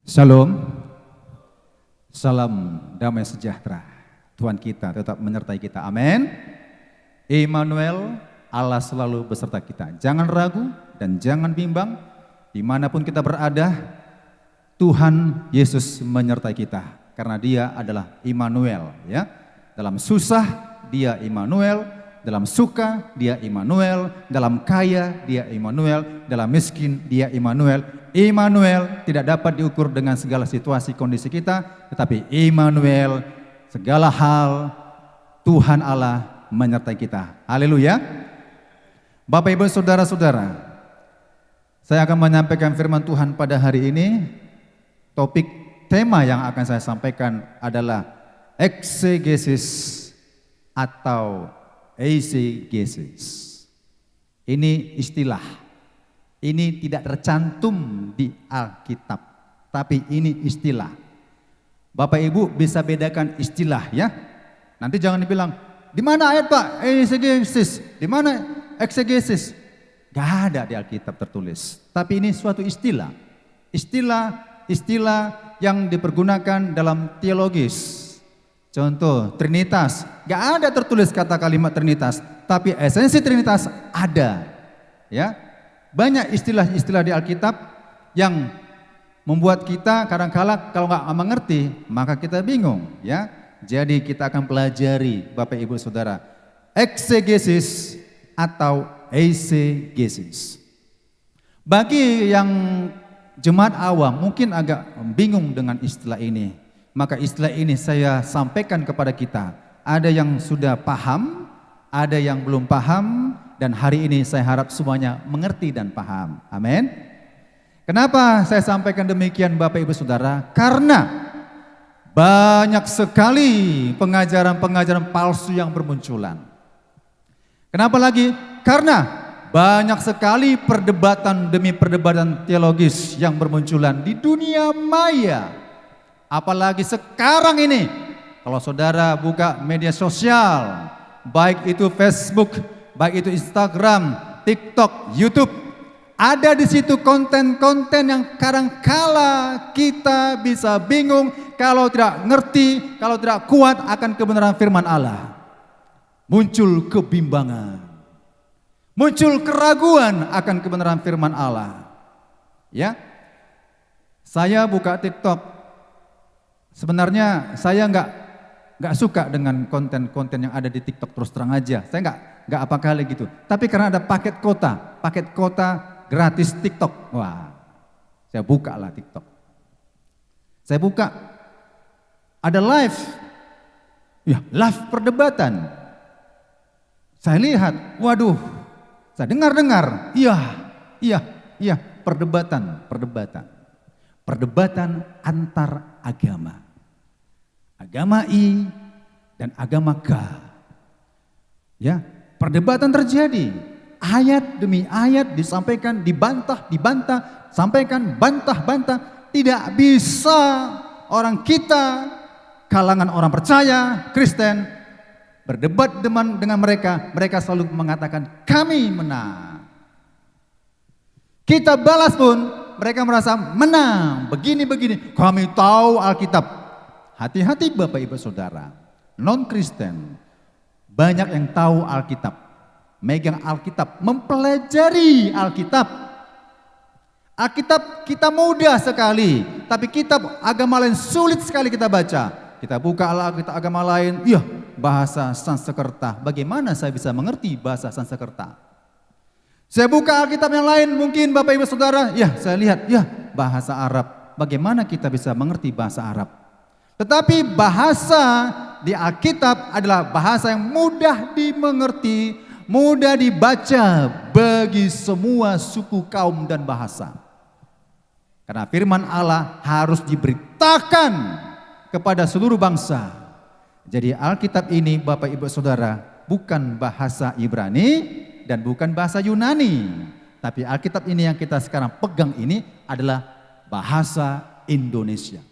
Shalom, salam damai sejahtera. Tuhan kita tetap menyertai kita, amin. Immanuel, Allah selalu beserta kita. Jangan ragu dan jangan bimbang, dimanapun kita berada, Tuhan Yesus menyertai kita. Karena Dia adalah Immanuel, ya. Dalam susah, Dia Immanuel. Dalam suka, Dia Immanuel. Dalam kaya, Dia Immanuel. Dalam miskin, Dia Immanuel. Immanuel tidak dapat diukur dengan segala situasi kondisi kita, tetapi Immanuel segala hal Tuhan Allah menyertai kita. Haleluya. Bapak Ibu Saudara-saudara, saya akan menyampaikan firman Tuhan pada hari ini. Topik tema yang akan saya sampaikan adalah eksegesis atau eisegesis. Ini istilah. Ini tidak tercantum di Alkitab, tapi ini istilah. Bapak Ibu bisa bedakan istilah, ya. Nanti jangan dibilang, di mana ayat Pak eisegesis, di mana eksegesis? Gak ada di Alkitab tertulis. Tapi ini suatu istilah. Istilah yang dipergunakan dalam teologis. Contoh Trinitas, gak ada tertulis kata kalimat Trinitas, tapi esensi Trinitas ada, ya. Banyak istilah-istilah di Alkitab yang membuat kita kadang-kala kalau nggak mengerti maka kita bingung, ya. Jadi kita akan pelajari Bapak Ibu Saudara eksegesis atau eisegesis. Bagi yang jemaat awam mungkin agak bingung dengan istilah ini, maka istilah ini saya sampaikan kepada kita. Ada yang sudah paham, ada yang belum paham. Dan hari ini saya harap semuanya mengerti dan paham. Amin. Kenapa saya sampaikan demikian Bapak Ibu Saudara? Karena banyak sekali pengajaran-pengajaran palsu yang bermunculan. Kenapa lagi? Karena banyak sekali perdebatan demi perdebatan teologis yang bermunculan di dunia maya. Apalagi sekarang ini, kalau saudara buka media sosial, baik itu Facebook, baik itu Instagram, TikTok, YouTube, ada di situ konten-konten yang kadangkala kita bisa bingung kalau tidak ngerti, kalau tidak kuat akan kebenaran firman Allah. Muncul kebimbangan, muncul keraguan akan kebenaran firman Allah. Ya, saya buka TikTok. Sebenarnya saya nggak suka dengan konten-konten yang ada di TikTok, terus terang aja. Saya nggak apa kali gitu. Tapi karena ada paket kota gratis TikTok. Wah, saya buka lah TikTok. Saya buka, ada live. Ya, live perdebatan. Saya lihat, waduh, saya dengar. Iya, perdebatan antar agama. Agama I dan agama K. Ya, perdebatan terjadi. Ayat demi ayat disampaikan, dibantah, sampaikan, bantah. Tidak bisa orang kita, kalangan orang percaya, Kristen, berdebat dengan mereka. Mereka selalu mengatakan, kami menang. Kita balas pun, mereka merasa menang. Begini, kami tahu Alkitab. Hati-hati Bapak Ibu Saudara, non-Kristen, banyak yang tahu Alkitab, megang Alkitab, mempelajari Alkitab. Alkitab kita mudah sekali, tapi kitab agama lain sulit sekali kita baca. Kita buka Alkitab agama lain, iya bahasa Sanskerta, bagaimana saya bisa mengerti bahasa Sanskerta? Saya buka Alkitab yang lain, mungkin Bapak Ibu Saudara, ya saya lihat, ya bahasa Arab, bagaimana kita bisa mengerti bahasa Arab? Tetapi bahasa di Alkitab adalah bahasa yang mudah dimengerti, mudah dibaca bagi semua suku, kaum, dan bahasa. Karena firman Allah harus diberitakan kepada seluruh bangsa. Jadi Alkitab ini Bapak Ibu Saudara bukan bahasa Ibrani dan bukan bahasa Yunani. Tapi Alkitab ini yang kita sekarang pegang ini adalah bahasa Indonesia.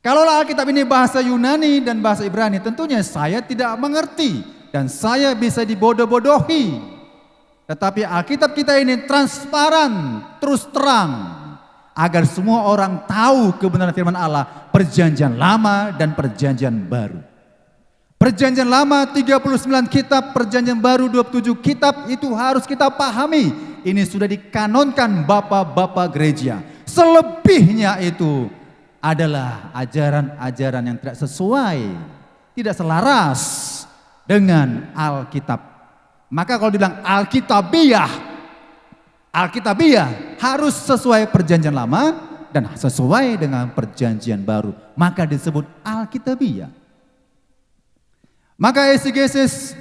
Kalau Alkitab ini bahasa Yunani dan bahasa Ibrani, tentunya saya tidak mengerti dan saya bisa dibodoh-bodohi. Tetapi Alkitab kita ini transparan, terus terang. agar semua orang tahu kebenaran firman Allah, perjanjian lama dan perjanjian baru. Perjanjian lama 39 kitab, perjanjian baru 27 kitab, itu harus kita pahami. Ini sudah dikanonkan bapak-bapak gereja. Selebihnya itu adalah ajaran-ajaran yang tidak sesuai, tidak selaras dengan Alkitab. Maka kalau dibilang Alkitabiah harus sesuai perjanjian lama dan sesuai dengan perjanjian baru. Maka disebut Alkitabiah. Maka exegesis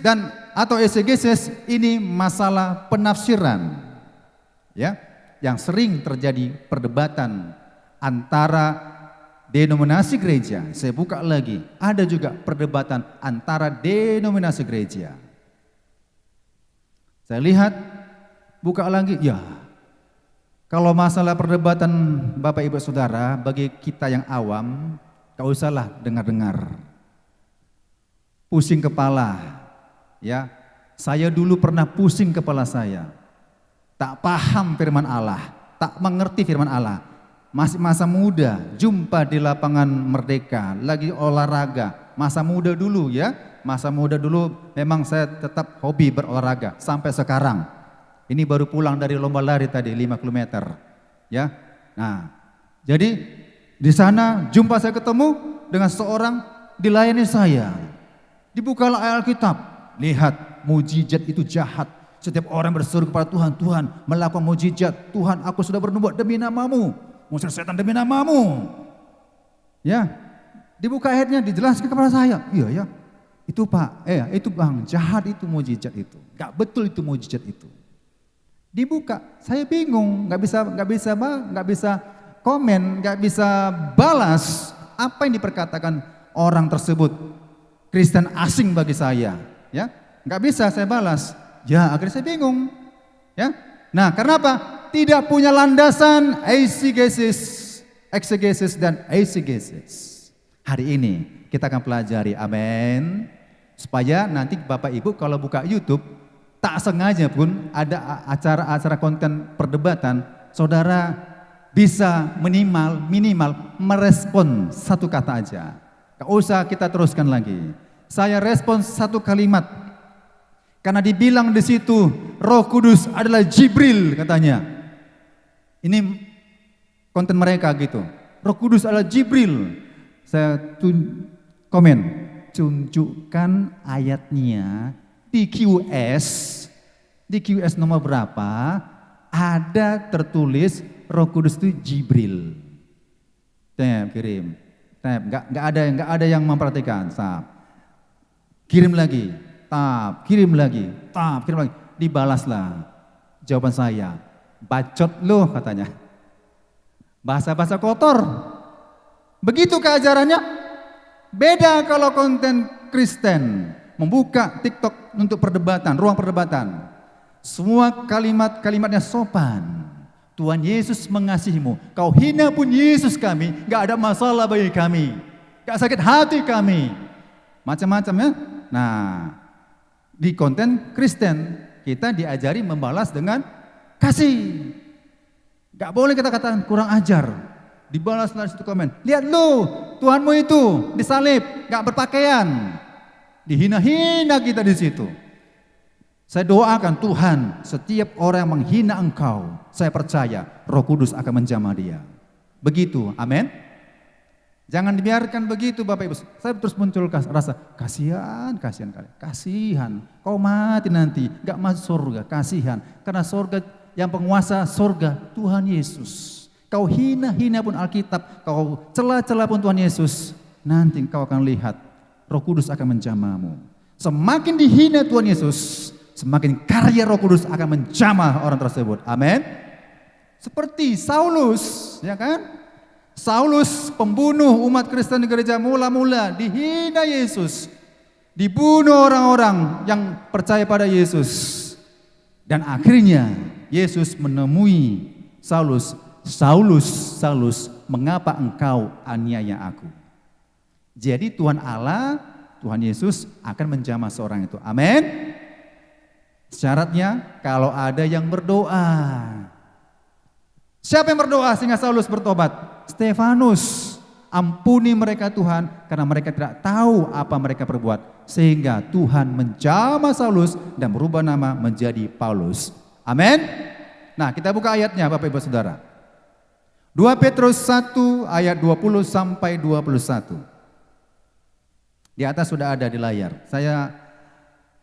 atau exegesis ini masalah penafsiran, ya, yang sering terjadi perdebatan antara denominasi gereja. Saya buka lagi, ada juga perdebatan antara denominasi gereja. Saya lihat, buka lagi, ya. Kalau masalah perdebatan Bapak Ibu Saudara, bagi kita yang awam, gak usahlah dengar-dengar. Pusing kepala, ya. Saya dulu pernah pusing kepala saya. Tak paham firman Allah, tak mengerti firman Allah. Masih masa muda, jumpa di lapangan Merdeka, lagi olahraga. Masa muda dulu ya, masa muda dulu memang saya tetap hobi berolahraga sampai sekarang. Ini baru pulang dari lomba lari tadi 5 km. Ya. Nah, jadi di sana jumpa saya ketemu dengan seorang dilayani saya. Dibukalah Alkitab, lihat mujizat itu jahat. Setiap orang berseru kepada Tuhan, Tuhan melakukan mujizat. Tuhan, aku sudah bernubuat demi namamu, mengusir setan demi namamu. Ya, dibuka ayatnya, dijelaskan kepada saya. Iya ya, itu Pak, itu Bang, jahat itu mujizat itu. Gak betul itu mujizat itu. Dibuka, saya bingung, gak bisa komen, gak bisa balas apa yang diperkatakan orang tersebut. Kristen asing bagi saya, ya, nggak bisa saya balas. Ya, akhirnya saya bingung, ya. Nah, kenapa? Tidak punya landasan exegesis dan eisegesis. Hari ini kita akan pelajari, amin. Supaya nanti Bapak Ibu kalau buka YouTube, tak sengaja pun ada acara-acara konten perdebatan, saudara bisa minimal merespon satu kata aja. Gak usah kita teruskan lagi. Saya respon satu kalimat. Karena dibilang di situ Roh Kudus adalah Jibril katanya. Ini konten mereka gitu. Roh Kudus adalah Jibril. Saya komen, tunjukkan ayatnya di QS nomor berapa ada tertulis Roh Kudus itu Jibril. Kirim. Nggak ada yang memperhatikan. Kirim lagi, kirim lagi. Dibalaslah jawaban saya. Bacot loh katanya. Bahasa-bahasa kotor. Begitu keajarannya. Beda kalau konten Kristen membuka TikTok untuk perdebatan, ruang perdebatan. Semua kalimatnya sopan. Tuhan Yesus mengasihimu. Kau hina pun Yesus kami, gak ada masalah bagi kami. Gak sakit hati kami. Macam-macam ya. Nah, di konten Kristen kita diajari membalas dengan kasih. Gak boleh kita katakan kurang ajar. Dibalas dari situ komen. Lihat lu, Tuhanmu itu disalib, gak berpakaian. Dihina-hina kita di situ. Saya doakan Tuhan, setiap orang yang menghina engkau, saya percaya Roh Kudus akan menjamah dia. Begitu, amin. Jangan dibiarkan begitu Bapak Ibu. Saya terus muncul rasa kasihan kalian. Kau mati nanti, gak masuk surga, kasihan. Karena surga yang penguasa surga Tuhan Yesus. Kau hina-hina pun Alkitab, kau celah-celah pun Tuhan Yesus, nanti kau akan lihat Roh Kudus akan menjamahmu. Semakin dihina Tuhan Yesus, semakin karya Roh Kudus akan menjamah orang tersebut. Amin. Seperti Saulus, ya kan? Saulus pembunuh umat Kristen di gereja mula-mula dihina Yesus. Dibunuh orang-orang yang percaya pada Yesus. Dan akhirnya Yesus menemui Saulus. Saulus, mengapa engkau aniaya aku? Jadi Tuhan Allah, Tuhan Yesus akan menjamah seorang itu. Amin. Syaratnya kalau ada yang berdoa. Siapa yang berdoa sehingga Saulus bertobat? Stefanus. Ampuni mereka Tuhan karena mereka tidak tahu apa mereka perbuat. Sehingga Tuhan menjamah Saulus dan berubah nama menjadi Paulus. Amin. Nah, kita buka ayatnya Bapak Ibu Saudara. 2 Petrus 1 ayat 20 sampai 21. Di atas sudah ada di layar. Saya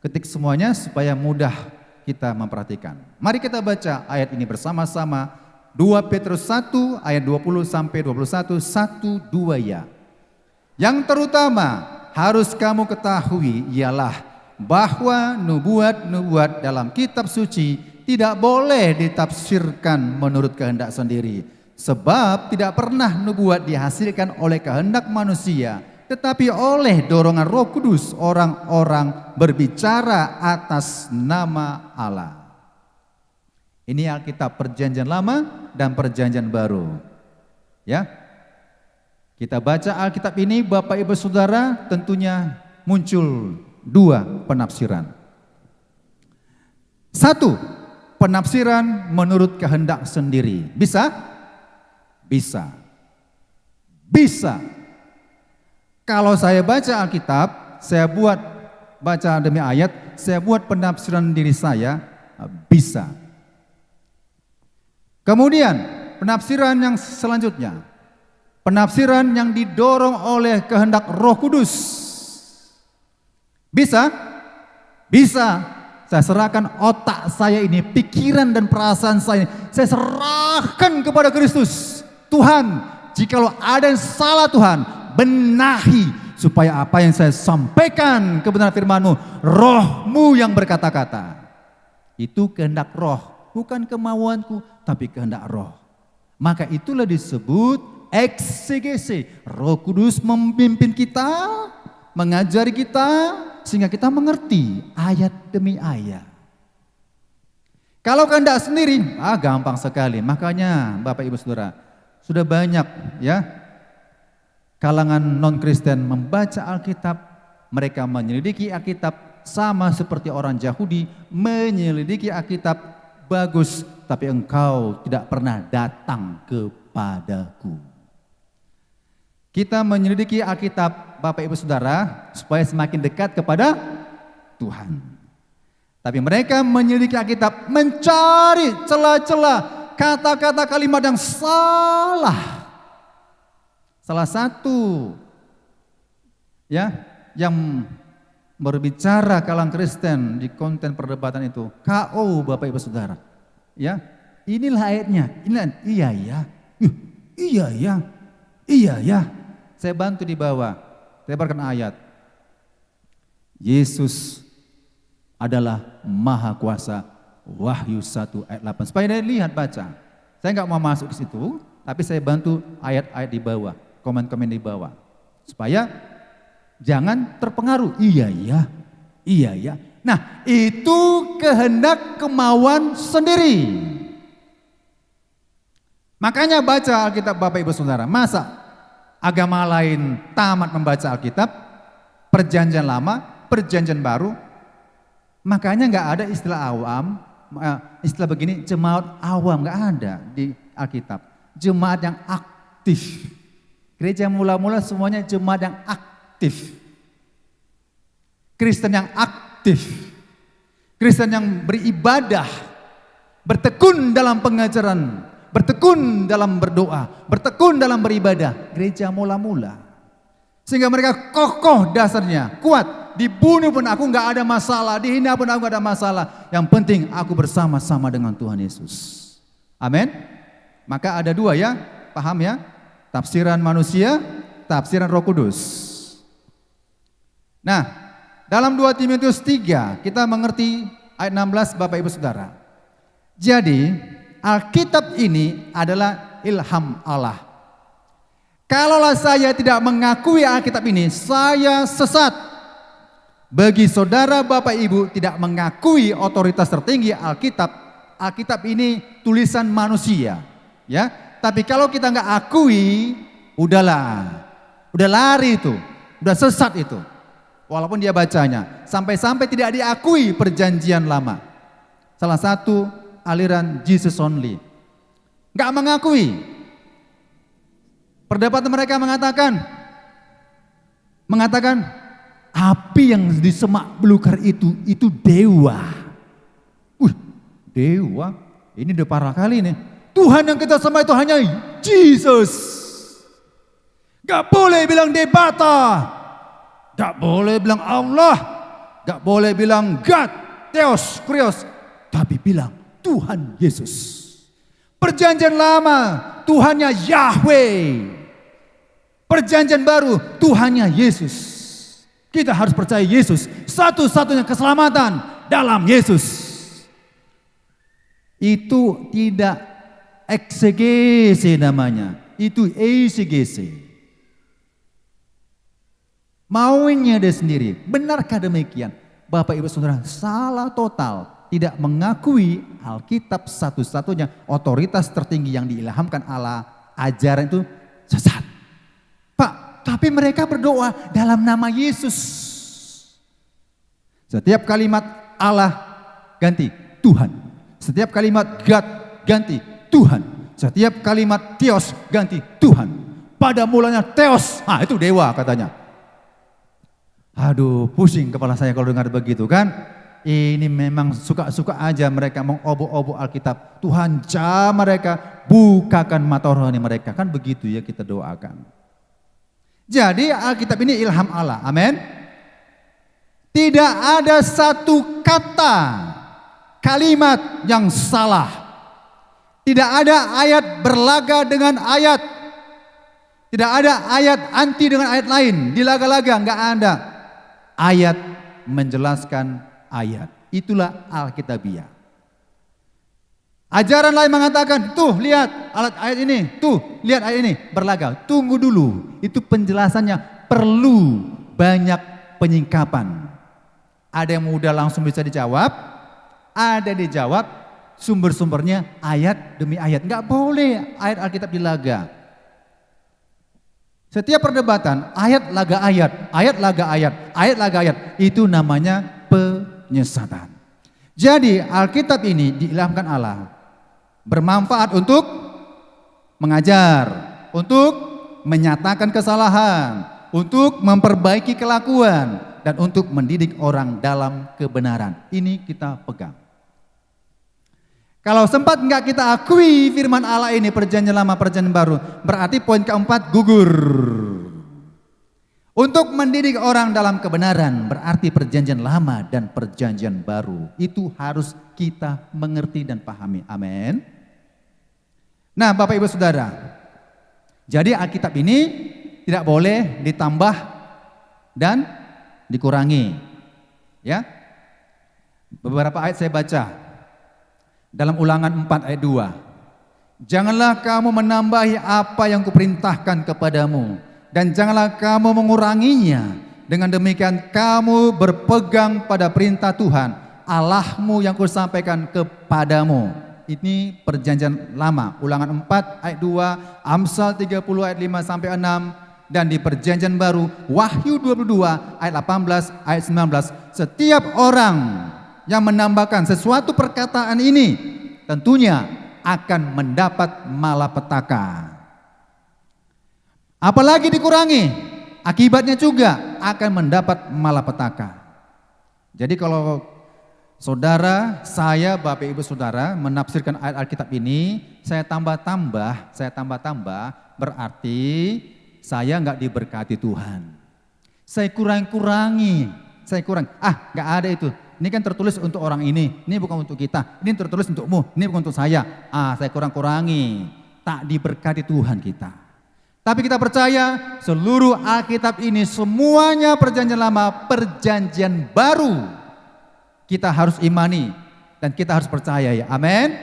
ketik semuanya supaya mudah kita memperhatikan. Mari kita baca ayat ini bersama-sama. 2 Petrus 1 ayat 20 sampai 21, 1, 2 ya. Yang terutama harus kamu ketahui ialah bahwa nubuat-nubuat dalam kitab suci tidak boleh ditafsirkan menurut kehendak sendiri. Sebab tidak pernah nubuat dihasilkan oleh kehendak manusia, tetapi oleh dorongan Roh Kudus orang-orang berbicara atas nama Allah. Ini Alkitab Perjanjian Lama dan Perjanjian Baru. Ya. Kita baca Alkitab ini Bapak Ibu Saudara, tentunya muncul dua penafsiran. Satu, penafsiran menurut kehendak sendiri. Bisa? Bisa. Bisa. Kalau saya baca Alkitab, saya buat baca demi ayat, saya buat penafsiran diri saya, bisa. Kemudian penafsiran yang selanjutnya, penafsiran yang didorong oleh kehendak Roh Kudus. Bisa? Bisa. Saya serahkan otak saya ini, pikiran dan perasaan saya ini, saya serahkan kepada Kristus. Tuhan, jikalau ada yang salah Tuhan, benahi supaya apa yang saya sampaikan kebenaran firman-Mu, Roh-Mu yang berkata-kata. Itu kehendak Roh. Bukan kemauanku, tapi kehendak Roh. Maka itulah disebut eksegese. Roh Kudus memimpin kita, mengajari kita, sehingga kita mengerti ayat demi ayat. Kalau kehendak sendiri, gampang sekali. Makanya Bapak Ibu Saudara, sudah banyak ya kalangan non-Kristen membaca Alkitab, mereka menyelidiki Alkitab sama seperti orang Yahudi menyelidiki Alkitab. Bagus, tapi engkau tidak pernah datang kepadaku. Kita menyelidiki Alkitab Bapak Ibu Saudara supaya semakin dekat kepada Tuhan. Tapi mereka menyelidiki Alkitab mencari celah-celah kata-kata kalimat yang salah. Salah satu ya yang berbicara kalangan Kristen di konten perdebatan itu, KO Bapak Ibu Saudara. Ya, inilah ayatnya. Inilah, iya ya. Iya ya. Iya ya. Saya bantu di bawah. Tebarkan ayat. Yesus adalah Maha Kuasa. Wahyu 1 ayat 8. Supaya dia lihat baca. Saya enggak mau masuk ke situ, tapi saya bantu ayat-ayat di bawah, komen-komen di bawah. Supaya jangan terpengaruh. Iya ya. Iya ya. Nah, itu kehendak kemauan sendiri. Makanya baca Alkitab Bapak Ibu Saudara. Masa agama lain tamat membaca Alkitab, Perjanjian Lama, Perjanjian Baru. Makanya enggak ada istilah awam, istilah begini jemaat awam, enggak ada di Alkitab. Jemaat yang aktif. Gereja mula-mula semuanya jemaat yang aktif. Kristen yang aktif. Kristen yang beribadah, bertekun dalam pengajaran, bertekun dalam berdoa, bertekun dalam beribadah. Gereja mula-mula. Sehingga mereka kokoh dasarnya, kuat. Dibunuh pun aku enggak ada masalah, dihina pun aku enggak ada masalah. Yang penting aku bersama-sama dengan Tuhan Yesus. Amin. Maka ada dua ya, paham ya? Tafsiran manusia, tafsiran Roh Kudus. Nah, dalam 2 Timotius 3 kita mengerti ayat 16 Bapak Ibu Saudara. Jadi Alkitab ini adalah ilham Allah. Kalaulah saya tidak mengakui Alkitab ini, saya sesat. Bagi saudara Bapak Ibu tidak mengakui otoritas tertinggi Alkitab, Alkitab ini tulisan manusia, ya. Tapi kalau kita nggak akui, udahlah, udah lari itu, udah sesat itu. Walaupun dia bacanya, sampai-sampai tidak diakui Perjanjian Lama. Salah satu aliran Jesus only. nggak mengakui. Perdebatan mereka mengatakan api yang di semak belukar itu dewa. Dewa, ini udah parah kali nih. Tuhan yang kita sembah itu hanya Jesus. Gak boleh bilang debata, gak boleh bilang Allah, gak boleh bilang God, Theos, Kurios, tapi bilang Tuhan Yesus. Perjanjian lama Tuhannya Yahweh, perjanjian baru Tuhannya Yesus. Kita harus percaya Yesus, satu-satunya keselamatan dalam Yesus. Itu tidak eksegese namanya, itu exegese. Maunya dia sendiri. Benarkah demikian? Bapak Ibu Saudara, salah total. Tidak mengakui Alkitab satu-satunya otoritas tertinggi yang diilhamkan Allah, ajaran itu sesat. Pak, tapi mereka berdoa dalam nama Yesus. Setiap kalimat Allah ganti Tuhan. Setiap kalimat God ganti Tuhan. Setiap kalimat Theos ganti Tuhan. Pada mulanya Theos, itu dewa katanya. Aduh, pusing kepala saya kalau dengar begitu kan. Ini memang suka-suka aja mereka mengobok-obok Alkitab. Tuhan jamah mereka, bukakan mata rohani mereka. Kan begitu ya kita doakan. Jadi Alkitab ini ilham Allah, amin. Tidak ada satu kata, kalimat yang salah. Tidak ada ayat berlaga dengan ayat. Tidak ada ayat anti dengan ayat lain. Dilaga-laga, enggak ada. Ayat menjelaskan ayat. Itulah Alkitabiah. Ajaran lain mengatakan, tuh lihat ayat ini, tuh lihat ayat ini, berlaga. Tunggu dulu, itu penjelasannya perlu banyak penyingkapan. Ada yang mudah langsung bisa dijawab, ada dijawab sumber-sumbernya ayat demi ayat. Enggak boleh ayat Alkitab dilaga. Setiap perdebatan, ayat laga ayat, ayat laga ayat, ayat laga ayat, itu namanya penyesatan. Jadi Alkitab ini diilhamkan Allah, bermanfaat untuk mengajar, untuk menyatakan kesalahan, untuk memperbaiki kelakuan, dan untuk mendidik orang dalam kebenaran. Ini kita pegang. Kalau sempat enggak kita akui firman Allah ini, perjanjian lama, perjanjian baru, berarti poin keempat gugur. Untuk mendidik orang dalam kebenaran, berarti perjanjian lama dan perjanjian baru. Itu harus kita mengerti dan pahami. Amin. Nah, Bapak Ibu Saudara, jadi Alkitab ini tidak boleh ditambah dan dikurangi. Ya. Beberapa ayat saya baca. Dalam Ulangan 4 ayat 2. Janganlah kamu menambahi apa yang kuperintahkan kepadamu, dan janganlah kamu menguranginya. Dengan demikian kamu berpegang pada perintah Tuhan Allahmu yang kusampaikan kepadamu. Ini perjanjian lama, Ulangan 4 ayat 2, Amsal 30 ayat 5 sampai 6, dan di perjanjian baru Wahyu 22 ayat 18 ayat 19. Setiap orang yang menambahkan sesuatu perkataan ini tentunya akan mendapat malapetaka. Apalagi dikurangi, akibatnya juga akan mendapat malapetaka. Jadi kalau saudara, saya, Bapak Ibu Saudara menafsirkan ayat Alkitab ini, saya tambah-tambah, berarti saya enggak diberkati Tuhan. Saya kurang-kurangi, enggak ada itu. Ini kan tertulis untuk orang ini bukan untuk kita. Ini tertulis untukmu, ini bukan untuk saya. Saya kurang-kurangi, tak diberkati Tuhan kita. Tapi kita percaya seluruh Alkitab ini semuanya perjanjian lama, perjanjian baru. Kita harus imani dan kita harus percaya ya. Amin.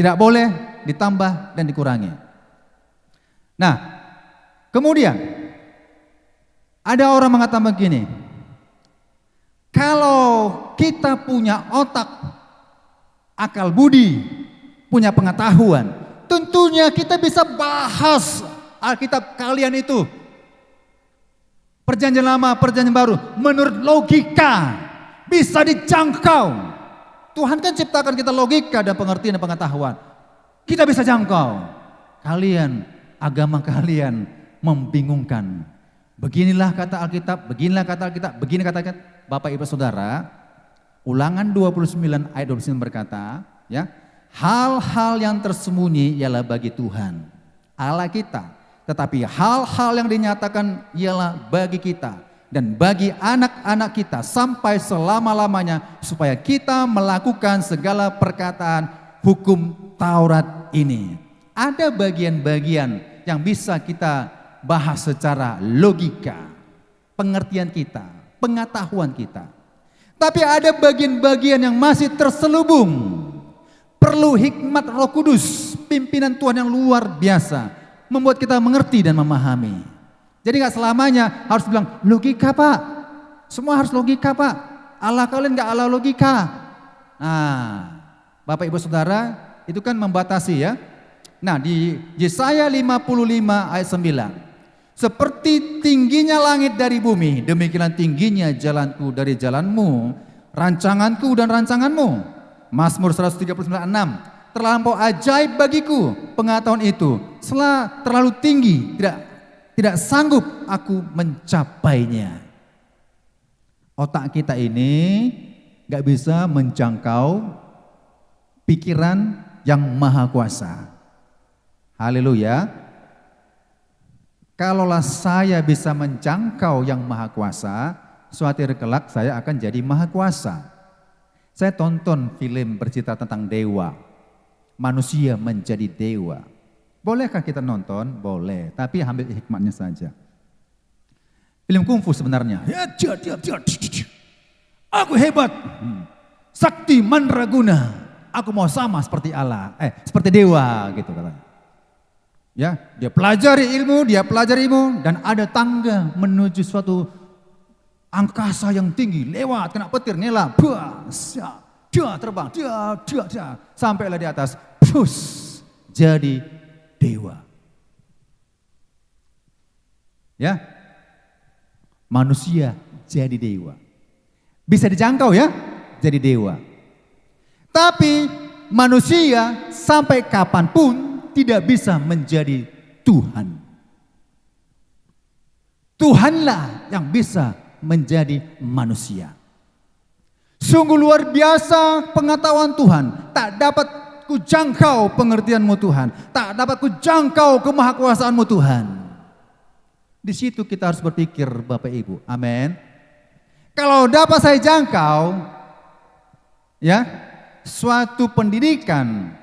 Tidak boleh ditambah dan dikurangi. Nah, kemudian ada orang mengatakan begini, kalau kita punya otak, akal budi, punya pengetahuan, tentunya kita bisa bahas Alkitab kalian itu. Perjanjian lama, perjanjian baru, menurut logika, bisa dijangkau. Tuhan kan ciptakan kita logika dan pengertian dan pengetahuan. kita bisa jangkau. Kalian, agama kalian membingungkan. Beginilah kata Alkitab, beginilah kata Alkitab, begini kata Alkitab. Bapak Ibu Saudara, Ulangan 29 ayat 29 berkata, ya, hal-hal yang tersembunyi ialah bagi Tuhan, Allah kita. Tetapi hal-hal yang dinyatakan ialah bagi kita dan bagi anak-anak kita sampai selama-lamanya, supaya kita melakukan segala perkataan hukum Taurat ini. Ada bagian-bagian yang bisa kita bahas secara logika, pengertian kita, pengetahuan kita. Tapi ada bagian-bagian yang masih terselubung. Perlu hikmat Roh Kudus, pimpinan Tuhan yang luar biasa, membuat kita mengerti dan memahami. Jadi gak selamanya harus bilang logika Pak, semua harus logika Pak. Allah kalian gak Allah logika. Nah, Bapak Ibu Saudara, itu kan membatasi ya. Nah, di Yesaya 55 ayat 9. Seperti tingginya langit dari bumi, demikianlah tingginya jalanku dari jalanmu, rancanganku dan rancanganmu. Mazmur 139:6. Terlampau ajaib bagiku pengetahuan itu, terlalu tinggi, tidak sanggup aku mencapainya. Otak kita ini gak bisa menjangkau pikiran yang maha kuasa. Haleluya. Kalaulah saya bisa menjangkau yang maha kuasa, suatu hari kelak saya akan jadi maha kuasa. Saya tonton film bercerita tentang dewa, manusia menjadi dewa. Bolehkah kita nonton? Boleh, tapi ambil hikmatnya saja. Film kungfu sebenarnya. Aku hebat, sakti mandraguna, aku mau sama seperti Allah, seperti dewa gitu katanya. Ya, dia pelajari ilmu, dan ada tangga menuju suatu angkasa yang tinggi, lewat kena petir, nyala, dia terbang, dia sampailah di atas, jadi dewa. Ya, manusia jadi dewa, bisa dijangkau ya, jadi dewa. Tapi manusia sampai kapanpun tidak bisa menjadi Tuhan. Tuhanlah yang bisa menjadi manusia. Sungguh luar biasa pengetahuan Tuhan. Tak dapat ku jangkau pengertianmu Tuhan. Tak dapat ku jangkau kemahakuasaanmu Tuhan. Di situ kita harus berpikir Bapak Ibu. Amin. Kalau dapat saya jangkau, ya, suatu pendidikan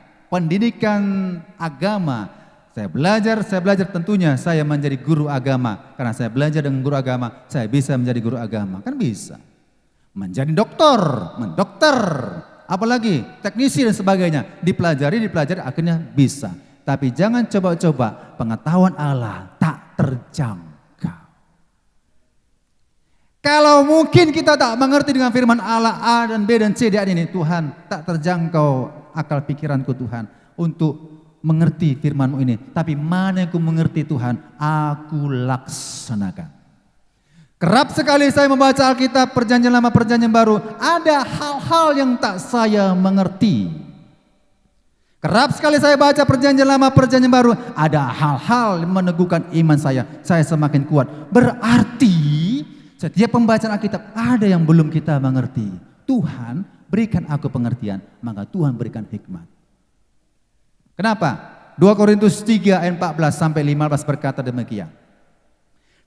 agama, saya belajar tentunya saya menjadi guru agama. Karena saya belajar dengan guru agama, saya bisa menjadi guru agama. Kan bisa. Menjadi mendokter, apalagi teknisi dan sebagainya. Dipelajari, akhirnya bisa. Tapi jangan coba-coba, pengetahuan Allah tak terjangkau. Kalau mungkin kita tak mengerti dengan firman Allah A dan B dan C di ayat ini, Tuhan tak terjangkau akal pikiranku Tuhan untuk mengerti firman-Mu ini. Tapi mana yang ku mengerti Tuhan, aku laksanakan. Kerap sekali saya membaca Alkitab Perjanjian Lama Perjanjian Baru, ada hal-hal yang tak saya mengerti. Kerap sekali saya baca Perjanjian Lama Perjanjian Baru, ada hal-hal yang meneguhkan iman saya semakin kuat. Berarti setiap pembacaan Alkitab ada yang belum kita mengerti. Tuhan berikan aku pengertian, maka Tuhan berikan hikmat. Kenapa? 2 Korintus 3 ayat 14 sampai 15 berkata demikian.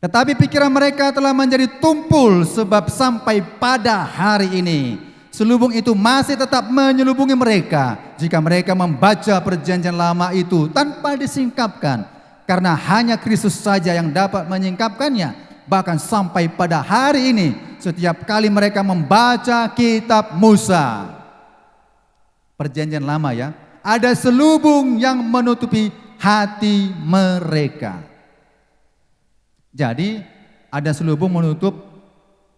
Tetapi pikiran mereka telah menjadi tumpul, sebab sampai pada hari ini selubung itu masih tetap menyelubungi mereka jika mereka membaca Perjanjian Lama itu tanpa disingkapkan, karena hanya Kristus saja yang dapat menyingkapkannya. Bahkan sampai pada hari ini, setiap kali mereka membaca kitab Musa, Perjanjian Lama ya, ada selubung yang menutupi hati mereka. Jadi ada selubung menutup,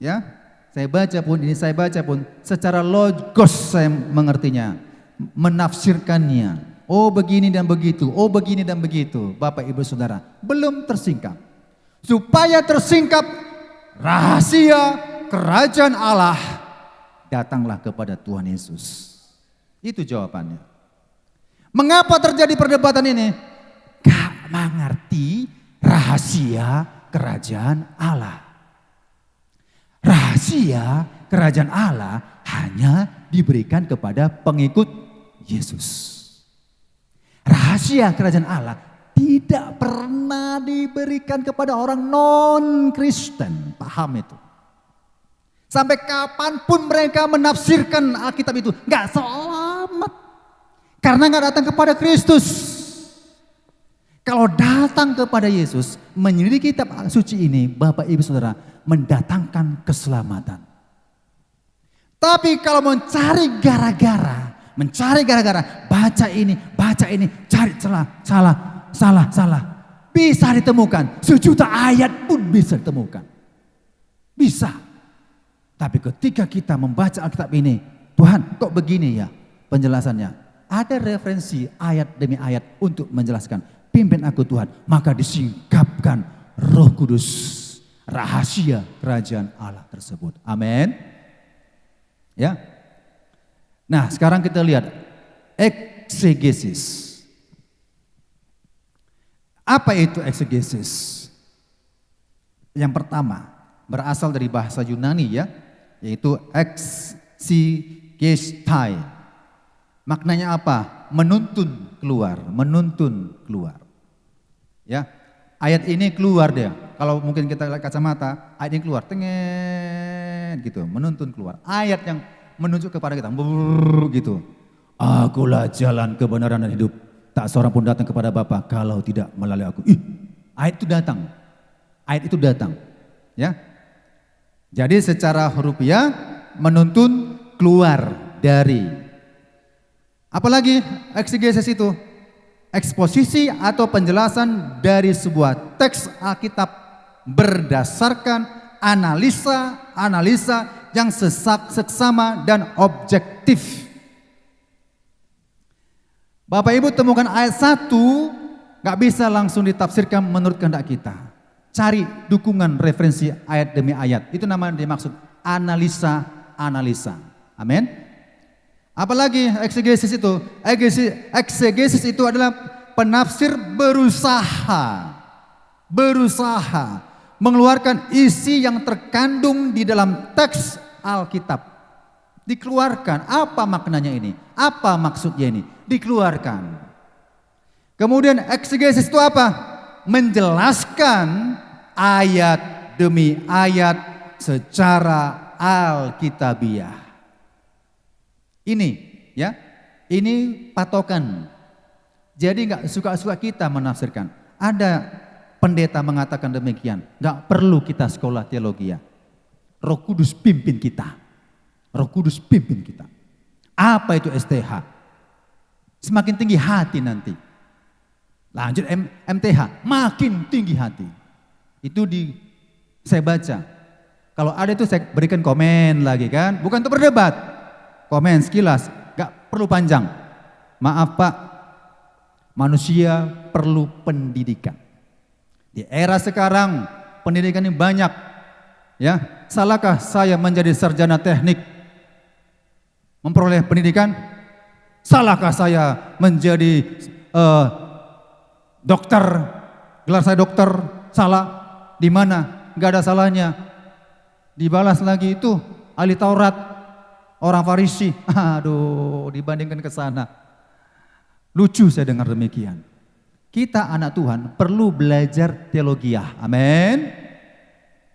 ya. Saya baca pun secara logos saya mengertinya, menafsirkannya. Oh begini dan begitu, oh begini dan begitu. Bapak Ibu Saudara, belum tersingkap. Supaya tersingkap rahasia kerajaan Allah, datanglah kepada Tuhan Yesus. Itu jawabannya. Mengapa terjadi perdebatan ini? Gak mengerti rahasia kerajaan Allah. Rahasia kerajaan Allah hanya diberikan kepada pengikut Yesus. Rahasia kerajaan Allah tidak pernah diberikan kepada orang non-Kristen. Paham itu? Sampai kapanpun mereka menafsirkan Alkitab itu, gak selamat. Karena gak datang kepada Kristus. Kalau datang kepada Yesus, menyelidiki kitab suci ini, Bapak Ibu Saudara, mendatangkan keselamatan. Tapi kalau mencari gara-gara, baca ini, cari salah. Bisa ditemukan, 1.000.000 ayat pun bisa ditemukan. Bisa. Tapi ketika kita membaca Alkitab ini, Tuhan kok begini ya penjelasannya. Ada referensi ayat demi ayat untuk menjelaskan. Pimpin aku Tuhan, maka disingkapkan Roh Kudus rahasia kerajaan Allah tersebut. Amin. Ya. Nah, sekarang kita lihat eksegesis. Apa itu eksegesis? Yang pertama, berasal dari bahasa Yunani ya, yaitu exegestai. Maknanya apa? Menuntun keluar. Ya, ayat ini keluar dia. Kalau mungkin kita lihat kacamata, ayat ini keluar, tengen gitu, menuntun keluar. Ayat yang menunjuk kepada kita, gitu. Akulah jalan kebenaran dan hidup. Tak seorang pun datang kepada Bapa kalau tidak melalui aku. Ayat itu datang. Ya. Jadi secara hurufiah menuntun keluar dari. Apalagi eksegesis itu? Eksposisi atau penjelasan dari sebuah teks Alkitab berdasarkan analisa yang seksama dan objektif. Bapak Ibu temukan ayat 1 gak bisa langsung ditafsirkan menurut kehendak kita. Cari dukungan referensi ayat demi ayat. Itu namanya dimaksud analisa. Amin. Apalagi eksegesis itu? Eksegesis itu adalah penafsir berusaha mengeluarkan isi yang terkandung di dalam teks Alkitab. Dikeluarkan. Apa maknanya ini? Apa maksudnya ini? Dikeluarkan. Kemudian eksegesis itu apa? Menjelaskan ayat demi ayat secara alkitabiah. Ini ya, ini patokan. Jadi nggak suka-suka kita menafsirkan. Ada pendeta mengatakan demikian, nggak perlu kita sekolah teologi ya. Roh Kudus pimpin kita. Apa itu STH? Semakin tinggi hati nanti. Lanjut MTH, makin tinggi hati. Itu saya baca. Kalau ada itu saya berikan komen lagi kan, bukan untuk berdebat. Komen sekilas, gak perlu panjang. Maaf Pak, manusia perlu pendidikan. Di era sekarang pendidikan ini banyak. Ya, salahkah saya menjadi sarjana teknik memperoleh pendidikan? Salahkah saya menjadi dokter, gelar saya dokter? Salah? Di mana? Gak ada salahnya. Dibalas lagi itu ahli Taurat. Orang Farisi, aduh dibandingkan ke sana. Lucu saya dengar demikian. Kita anak Tuhan perlu belajar teologiah. Amin.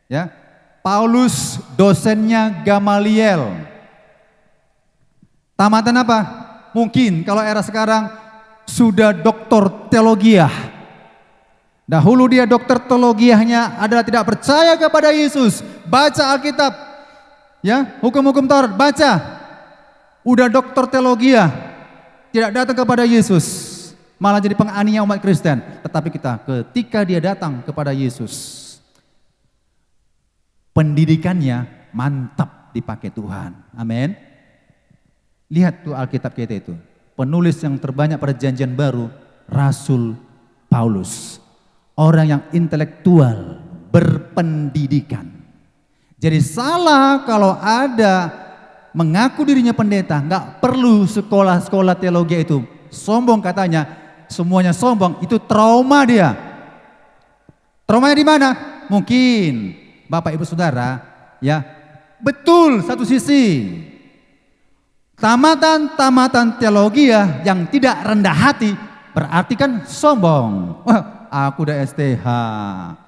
Ya. Paulus dosennya Gamaliel. Tamatan apa? Mungkin kalau era sekarang sudah doktor teologiah. Dahulu dia dokter teologiahnya adalah tidak percaya kepada Yesus. Baca Alkitab. Ya, hukum-hukum Taurat baca. Udah doktor teologiah, tidak datang kepada Yesus, malah jadi penganiaya umat Kristen. Tetapi ketika dia datang kepada Yesus, pendidikannya mantap dipakai Tuhan. Amin. Lihat tuh Alkitab kita itu. Penulis yang terbanyak pada Perjanjian Baru, Rasul Paulus. Orang yang intelektual, berpendidikan. Jadi salah kalau ada mengaku dirinya pendeta, nggak perlu sekolah-sekolah teologi itu, Sombong katanya, semuanya sombong, itu trauma dia. Traumanya di mana? Mungkin Bapak Ibu Saudara, ya, betul satu sisi. Tamatan teologi ya yang tidak rendah hati berarti kan sombong. Wah, aku udah STH,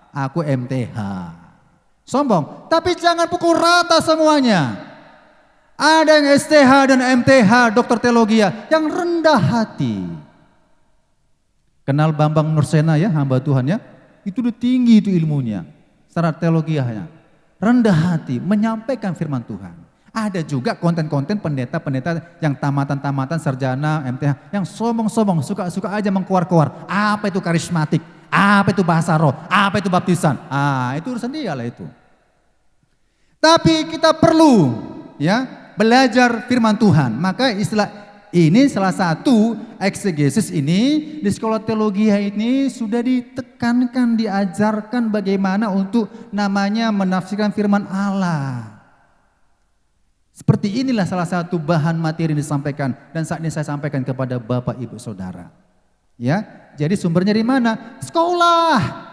aku MTH. Sombong, tapi jangan pukul rata semuanya. Ada yang STH dan MTH, dokter teologi ya, yang rendah hati. Kenal Bambang Nursena ya, hamba Tuhan ya, itu udah tinggi itu ilmunya, secara teologianya. Rendah hati, menyampaikan firman Tuhan. Ada juga konten-konten pendeta-pendeta yang tamatan-tamatan sarjana, MTH, yang sombong-sombong, suka-suka aja mengkuar-kuar. Apa itu karismatik, apa itu bahasa roh, apa itu baptisan. Itu urusan dia lah itu. Tapi kita perlu ya belajar firman Tuhan. Maka istilah ini salah satu eksegesis ini di sekolah teologi ini sudah ditekankan, diajarkan bagaimana untuk namanya menafsirkan firman Allah. Seperti inilah salah satu bahan materi yang disampaikan dan saat ini saya sampaikan kepada Bapak Ibu Saudara. Ya, jadi sumbernya di mana? Sekolah.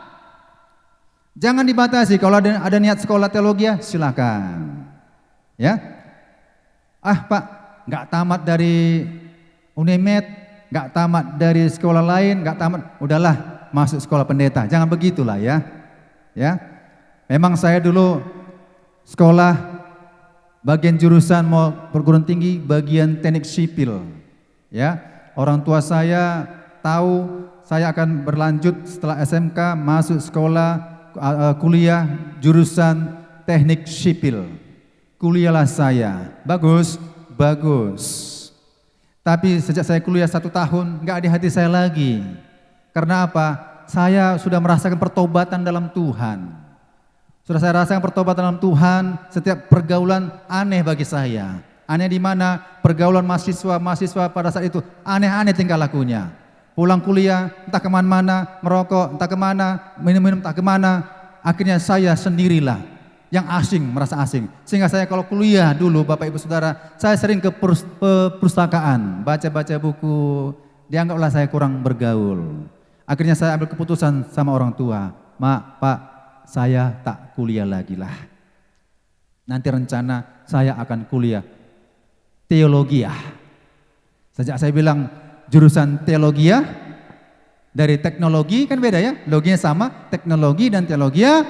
Jangan dibatasi. Kalau ada niat sekolah teologi, silakan. Ya, Pak, nggak tamat dari Unimed, nggak tamat dari sekolah lain, nggak tamat, udahlah masuk sekolah pendeta. Jangan begitulah ya. Ya, memang saya dulu sekolah bagian jurusan mau perguruan tinggi, bagian teknik sipil. Ya, orang tua saya tahu saya akan berlanjut setelah SMK masuk sekolah kuliah jurusan teknik sipil. Kuliahlah saya, bagus. Tapi sejak saya kuliah 1 tahun, nggak di hati saya lagi. Karena apa? Saya sudah merasakan pertobatan dalam Tuhan. Sudah saya rasakan pertobatan dalam Tuhan, setiap pergaulan aneh bagi saya. Aneh di mana? Pergaulan mahasiswa pada saat itu aneh-aneh tingkah lakunya. Pulang kuliah, entah kemana-mana, merokok, entah kemana, minum-minum entah kemana. Akhirnya saya sendirilah yang asing, merasa asing. Sehingga saya kalau kuliah dulu, Bapak Ibu Saudara, saya sering ke perpustakaan, baca-baca buku. Dianggaplah saya kurang bergaul. Akhirnya saya ambil keputusan sama orang tua, Pak, saya tak kuliah lagi lah. Nanti rencana saya akan kuliah teologi ya. Sejak saya bilang jurusan teologi ya, dari teknologi kan beda ya, loginya sama, teknologi dan teologi ya.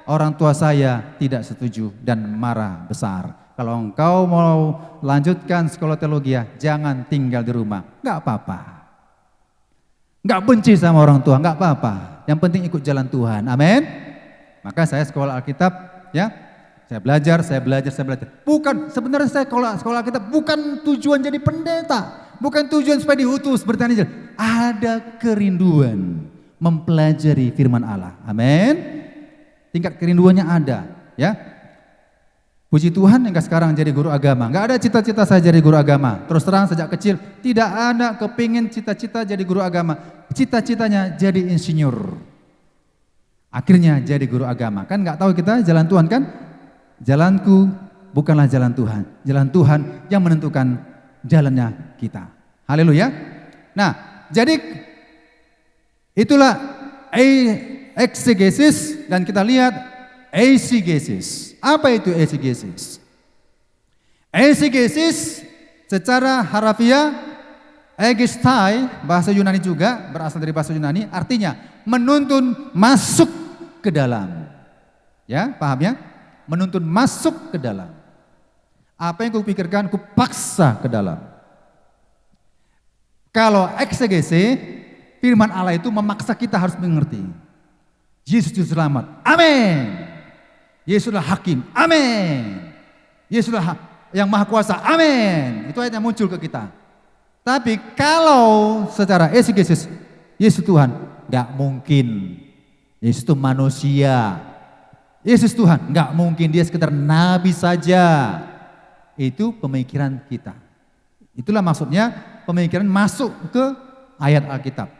Orang tua saya tidak setuju dan marah besar. Kalau engkau mau lanjutkan sekolah teologi ya, jangan tinggal di rumah. Enggak apa-apa. Enggak benci sama orang tua, enggak apa-apa. Yang penting ikut jalan Tuhan. Amin. Maka saya sekolah Alkitab ya, saya belajar. Bukan, sebenarnya saya sekolah Alkitab bukan tujuan jadi pendeta, bukan tujuan supaya diutus bertani. Ada kerinduan mempelajari firman Allah. Amin. Tingkat kerinduannya ada ya. Puji Tuhan hingga sekarang jadi guru agama. Enggak ada cita-cita saya jadi guru agama. Terus terang sejak kecil tidak ada kepingin cita-cita jadi guru agama. Cita-citanya jadi insinyur. Akhirnya jadi guru agama. Kan nggak tahu kita jalan Tuhan kan? Jalanku bukanlah jalan Tuhan. Jalan Tuhan yang menentukan jalannya kita. Haleluya. Nah, jadi itulah eksegesis dan kita lihat eisegesis. Apa itu eisegesis? Eisegesis secara harafiah egestai, bahasa Yunani juga, berasal dari bahasa Yunani, artinya menuntun masuk ke dalam. Ya, paham ya? Menuntun masuk ke dalam. Apa yang kupikirkan, kupaksa ke dalam. Kalau eksegese, firman Allah itu memaksa kita harus mengerti. Yesus itu selamat, amin. Yesuslah hakim, amin. Yesuslah yang maha kuasa, amin. Itu ayat yang muncul ke kita. Tapi kalau secara eksegesis, Yesus Tuhan, nggak mungkin. Yesus itu manusia. Yesus Tuhan, nggak mungkin, dia sekedar nabi saja. Itu pemikiran kita. Itulah maksudnya pemikiran masuk ke ayat Alkitab.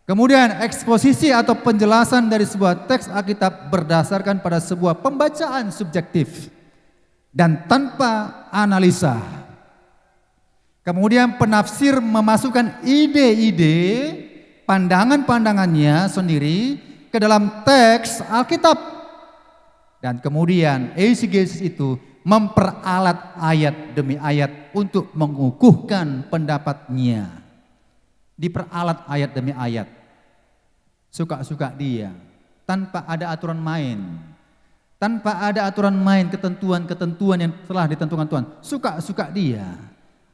Kemudian eksposisi atau penjelasan dari sebuah teks Alkitab berdasarkan pada sebuah pembacaan subjektif dan tanpa analisa. Kemudian penafsir memasukkan ide-ide, pandangan-pandangannya sendiri ke dalam teks Alkitab. Dan kemudian eisegesis itu memperalat ayat demi ayat untuk mengukuhkan pendapatnya. Diperalat ayat demi ayat. Suka-suka dia. Tanpa ada aturan main. Tanpa ada aturan main, ketentuan-ketentuan yang telah ditentukan Tuhan. Suka-suka dia.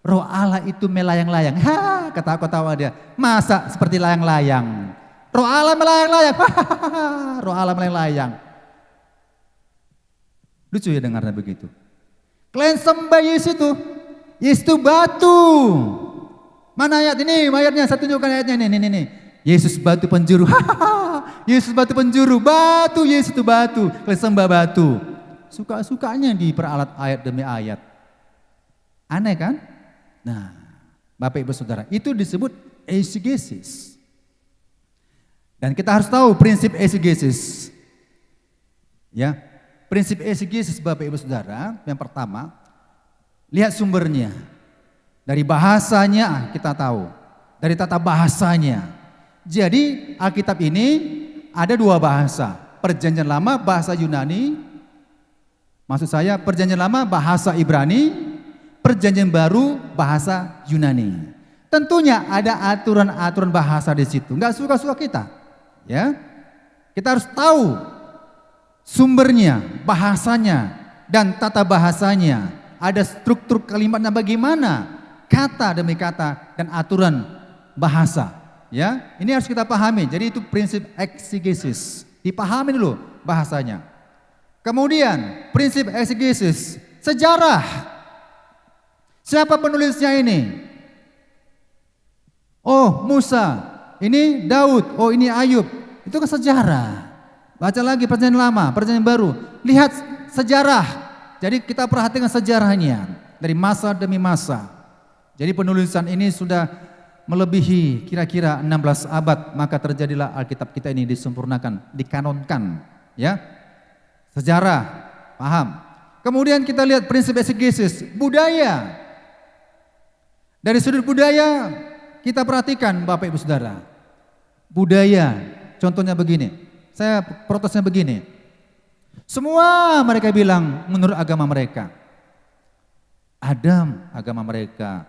Roh Allah itu melayang-layang. Ha, ketawa-ketawa dia. Masa seperti layang-layang? Roh Allah melayang-layang. Roh Allah melayang-layang. Lucu ya dengarnya begitu. Kalian sembah Yesus itu. Yesus itu batu. Mana ayat ini? Ayatnya saya tunjukkan ayatnya ini. Yesus batu penjuru. Yesus batu penjuru. Batu, Yesus itu batu. Kalian sembah batu. Suka-sukanya diperalat ayat demi ayat. Aneh kan? Nah, Bapak Ibu Saudara, itu disebut eisegesis. Dan kita harus tahu prinsip eisegesis. Ya, prinsip eisegesis Bapak Ibu Saudara, yang pertama, lihat sumbernya. Dari bahasanya kita tahu, dari tata bahasanya. Jadi Alkitab ini ada dua bahasa, Perjanjian Lama bahasa Yunani, maksud saya Perjanjian Lama bahasa Ibrani, Perjanjian Baru bahasa Yunani. Tentunya ada aturan-aturan bahasa di situ, nggak suka-suka kita, ya. Kita harus tahu sumbernya, bahasanya, dan tata bahasanya. Ada struktur kalimatnya bagaimana, kata demi kata, dan aturan bahasa. Ya, ini harus kita pahami. Jadi itu prinsip eksegesis. Dipahami dulu bahasanya. Kemudian prinsip eksegesis, sejarah. Siapa penulisnya ini? Oh, Musa. Ini Daud. Oh, ini Ayub. Itu kan sejarah. Baca lagi Perjanjian Lama, Perjanjian Baru. Lihat sejarah. Jadi kita perhatikan sejarahnya dari masa demi masa. Jadi penulisan ini sudah melebihi kira-kira 16 abad, maka terjadilah Alkitab kita ini disempurnakan, dikanonkan, ya. Sejarah, paham. Kemudian kita lihat prinsip eksegesis, budaya. Dari sudut budaya kita perhatikan Bapak Ibu Saudara. Budaya, contohnya begini. Saya protesnya begini. Semua mereka bilang menurut agama mereka. Adam agama mereka,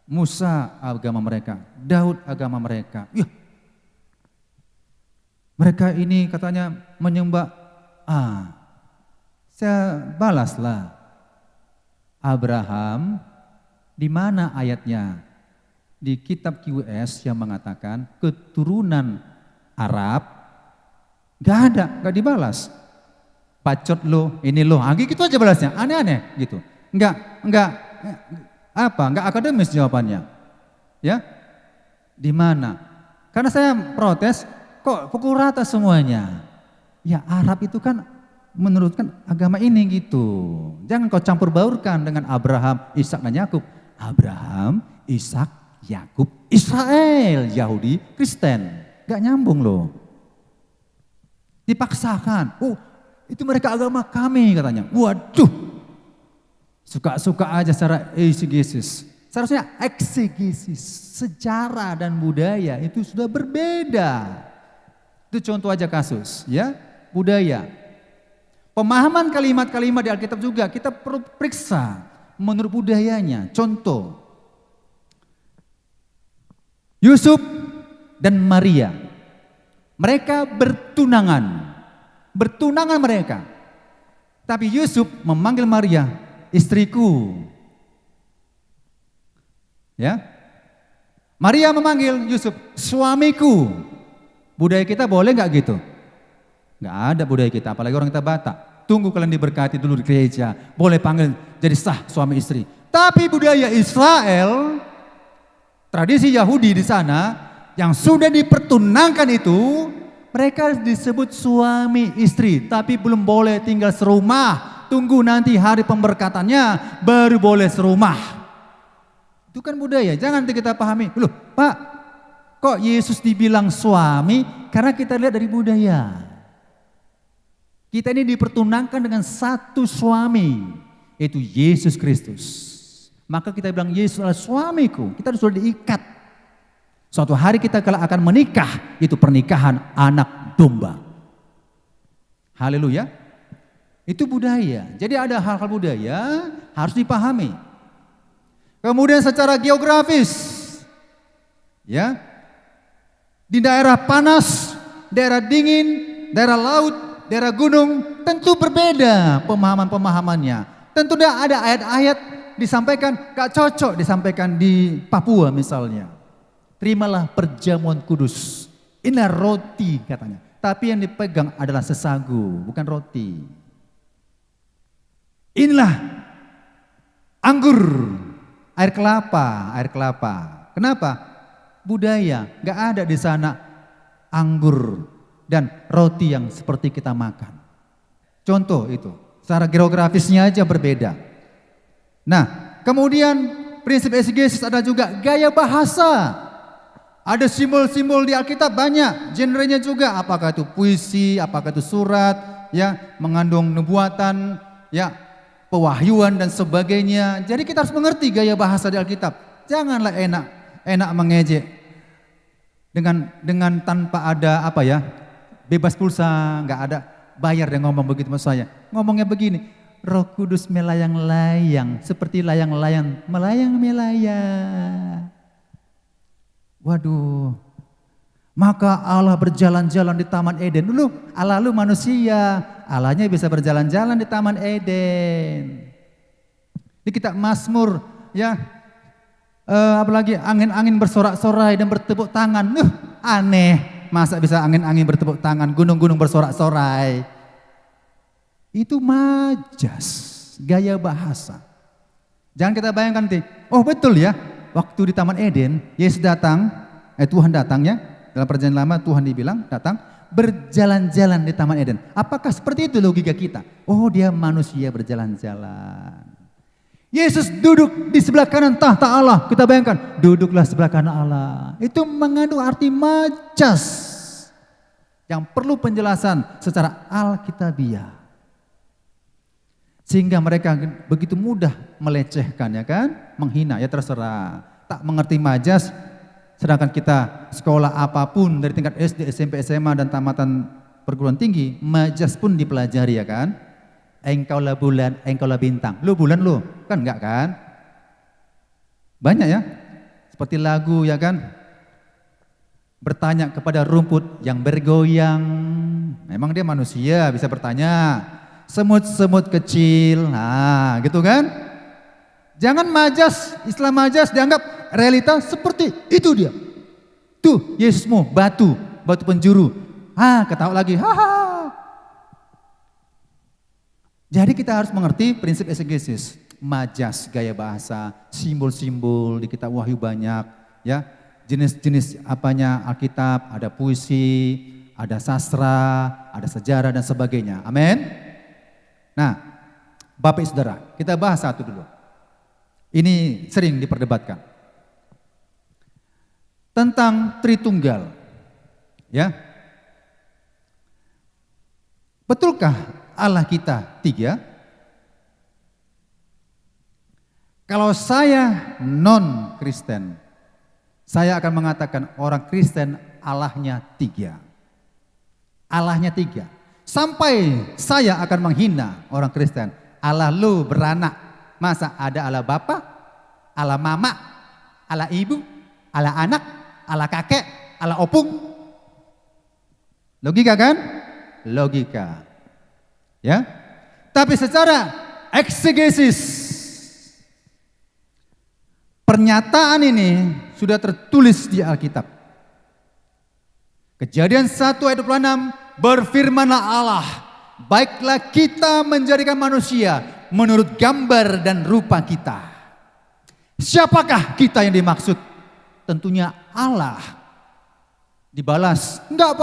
Musa agama mereka, Daud agama mereka. Ya. Mereka ini katanya menyembah saya balaslah. Abraham, di mana ayatnya? Di kitab QS yang mengatakan keturunan Arab, gak ada, gak dibalas. Bacot lo, ini lo, gitu aja balasnya, aneh-aneh gitu. Enggak akademis jawabannya. Ya. Di mana? Karena saya protes, kok pukul rata semuanya. Ya Arab itu kan menurutkan agama ini gitu. Jangan kau campur baurkan dengan Abraham, Ishak dan Yakub. Abraham, Ishak, Yakub, Israel, Yahudi, Kristen. Gak nyambung loh. Dipaksakan. Oh, itu mereka agama kami katanya. Waduh. Suka-suka aja secara eisegesis. Seharusnya eksegesis, sejarah dan budaya itu sudah berbeda. Itu contoh aja kasus, ya, budaya. Pemahaman kalimat-kalimat di Alkitab juga kita perlu periksa menurut budayanya. Contoh, Yusuf dan Maria, mereka bertunangan mereka. Tapi Yusuf memanggil Maria, istriku. Ya. Maria memanggil Yusuf, suamiku. Budaya kita boleh nggak gitu? Nggak ada budaya kita, apalagi orang kita Batak. Tunggu kalian diberkati dulu di gereja, boleh panggil jadi sah suami istri. Tapi budaya Israel, tradisi Yahudi di sana yang sudah dipertunangkan itu, mereka disebut suami istri, tapi belum boleh tinggal serumah. Tunggu nanti hari pemberkatannya baru boleh serumah. Itu kan budaya, jangan nanti kita pahami. Loh Pak, kok Yesus dibilang suami? Karena kita lihat dari budaya. Kita ini dipertunangkan dengan satu suami, yaitu Yesus Kristus. Maka kita bilang Yesus adalah suamiku, kita sudah diikat. Suatu hari kita kalau akan menikah, itu pernikahan anak domba. Haleluya. Itu budaya. Jadi ada hal-hal budaya harus dipahami. Kemudian secara geografis, ya, di daerah panas, daerah dingin, daerah laut, daerah gunung, tentu berbeda pemahaman-pemahamannya. Tentu ada ayat-ayat disampaikan gak cocok disampaikan di Papua misalnya. Terimalah perjamuan kudus. Inilah roti katanya. Tapi yang dipegang adalah sesagu, bukan roti. Inilah anggur, air kelapa. Kenapa? Budaya, gak ada di sana anggur dan roti yang seperti kita makan. Contoh itu, secara geografisnya aja berbeda. Nah, kemudian prinsip exegesis ada juga gaya bahasa. Ada simbol-simbol di Alkitab banyak, genrenya juga, apakah itu puisi, apakah itu surat, ya, mengandung nubuatan, ya, pewahyuan dan sebagainya. Jadi kita harus mengerti gaya bahasa di Alkitab. Janganlah enak mengejek dengan tanpa ada apa ya, bebas pulsa, nggak ada bayar dia ngomong begitu maksud saya. Ngomongnya begini, Roh Kudus melayang-layang seperti layang-layang melayang-melayang. Waduh, maka Allah berjalan-jalan di Taman Eden. Dulu Allah lu manusia, Allahnya bisa berjalan-jalan di Taman Eden. Di kitab Mazmur, ya, apalagi angin-angin bersorak-sorai dan bertepuk tangan. Aneh, masa bisa angin-angin bertepuk tangan, gunung-gunung bersorak-sorai. Itu majas, gaya bahasa. Jangan kita bayangkan nanti, oh betul ya, waktu di Taman Eden, Yesus datang, Tuhan datang ya, dalam perjanjian lama Tuhan dibilang datang, berjalan-jalan di Taman Eden. Apakah seperti itu logika kita? Oh dia manusia berjalan-jalan. Yesus duduk di sebelah kanan tahta Allah, kita bayangkan, duduklah sebelah kanan Allah. Itu mengandung arti majas, yang perlu penjelasan secara alkitabiah. Sehingga mereka begitu mudah melecehkan, ya kan, menghina, ya terserah. Tak mengerti majas, sedangkan kita sekolah apapun dari tingkat SD, SMP, SMA dan tamatan perguruan tinggi, majas pun dipelajari, ya kan. Engkaulah bulan, engkaulah bintang. Lu bulan lu, kan enggak kan? Banyak ya, seperti lagu, ya kan. Bertanya kepada rumput yang bergoyang, memang dia manusia bisa bertanya. Semut-semut kecil, nah gitu kan. Jangan majas, Islam majas dianggap realita seperti itu dia. Tuh Yesusmu batu penjuru. Ketawa lagi, haha. Jadi kita harus mengerti prinsip exegesis, majas, gaya bahasa, simbol-simbol di kitab Wahyu banyak, ya. Jenis-jenis apanya Alkitab, ada puisi, ada sastra, ada sejarah dan sebagainya. Amin. Nah, Bapak Ibu Saudara, kita bahas satu dulu. Ini sering diperdebatkan. Tentang Tritunggal. Ya. Betulkah Allah kita tiga? Kalau saya non-Kristen, saya akan mengatakan orang Kristen Allahnya tiga. Allahnya tiga. Sampai saya akan menghina orang Kristen. Allah lu beranak. Masa ada Allah Bapa, Allah Mama, Allah Ibu, Allah Anak, Allah Kakek, Allah Opung. Logika kan? Logika. Ya. Tapi secara exegesis, pernyataan ini sudah tertulis di Alkitab. Kejadian 1 ayat 26. Berfirmanlah Allah, baiklah kita menjadikan manusia menurut gambar dan rupa kita. Siapakah kita yang dimaksud? Tentunya Allah. Dibalas, enggak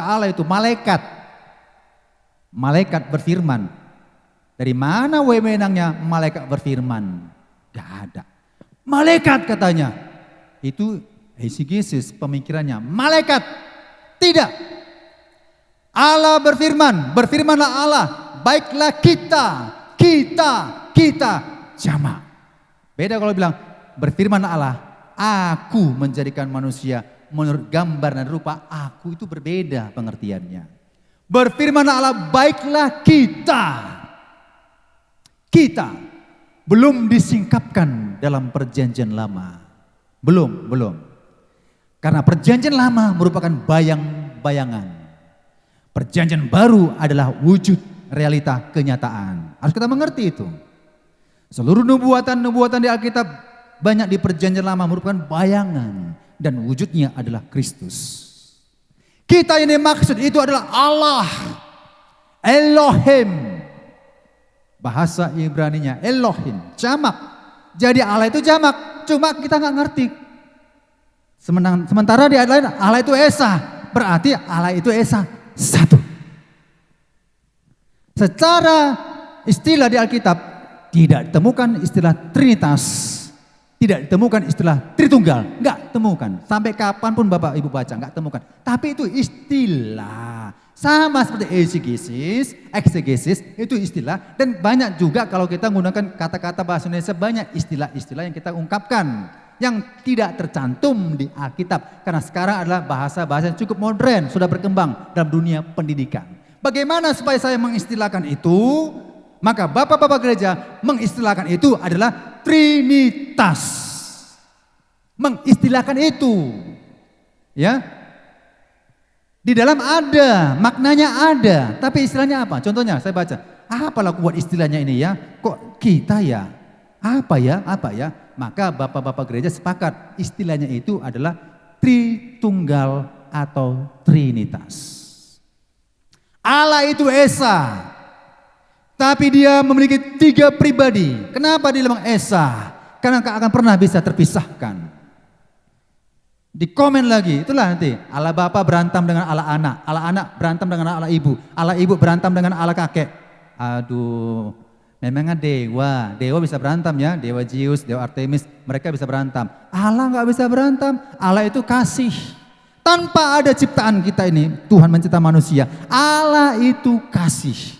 Allah itu malaikat. Malaikat berfirman. Dari mana wewenangnya malaikat berfirman? Enggak ada. Malaikat katanya. Itu exegesis pemikirannya. Malaikat. Tidak. Allah berfirman, berfirmanlah Allah, baiklah kita jamak. Beda kalau bilang berfirman Allah, aku menjadikan manusia menurut gambar dan rupa aku, itu berbeda pengertiannya. Berfirman Allah, baiklah kita belum disingkapkan dalam perjanjian lama. Belum. Karena perjanjian lama merupakan bayang-bayangan. Perjanjian baru adalah wujud realita kenyataan. Harus kita mengerti itu. Seluruh nubuatan di Alkitab banyak di perjanjian lama merupakan bayangan dan wujudnya adalah Kristus. Kita ini maksud itu adalah Allah, Elohim. Bahasa Ibraninya Elohim, jamak. Jadi Allah itu jamak, cuma kita nggak ngerti. Sementara di ayat lain Allah itu Esa, berarti Allah itu Esa satu. Secara istilah di Alkitab tidak ditemukan istilah Trinitas, tidak ditemukan istilah Tritunggal, nggak temukan. Sampai kapanpun Bapak Ibu baca nggak temukan. Tapi itu istilah, sama seperti eksegesis itu istilah. Dan banyak juga kalau kita menggunakan kata-kata bahasa Indonesia, banyak istilah-istilah yang kita ungkapkan yang tidak tercantum di Alkitab. Karena sekarang adalah bahasa-bahasa yang cukup modern, sudah berkembang dalam dunia pendidikan. Bagaimana supaya saya mengistilahkan itu? Maka bapak-bapak gereja mengistilahkan itu adalah Trinitas. Mengistilahkan itu. Ya. Di dalam ada, maknanya ada. Tapi istilahnya apa? Contohnya saya baca. Apalah buat istilahnya ini ya? Kok kita ya? Apa ya? Maka bapak-bapak gereja sepakat istilahnya itu adalah Tritunggal atau Trinitas. Allah itu Esa, tapi dia memiliki 3 pribadi. Kenapa dia bilang Esa? Karena tak akan pernah bisa terpisahkan. Di komen lagi, itulah nanti Allah Bapa berantem dengan Allah Anak berantem dengan Allah Ibu berantem dengan Allah Kakek. Aduh, memangnya dewa bisa berantem ya, dewa Zeus, dewa Artemis, mereka bisa berantem. Allah nggak bisa berantem, Allah itu kasih. Tanpa ada ciptaan kita ini, Tuhan mencipta manusia, Allah itu kasih.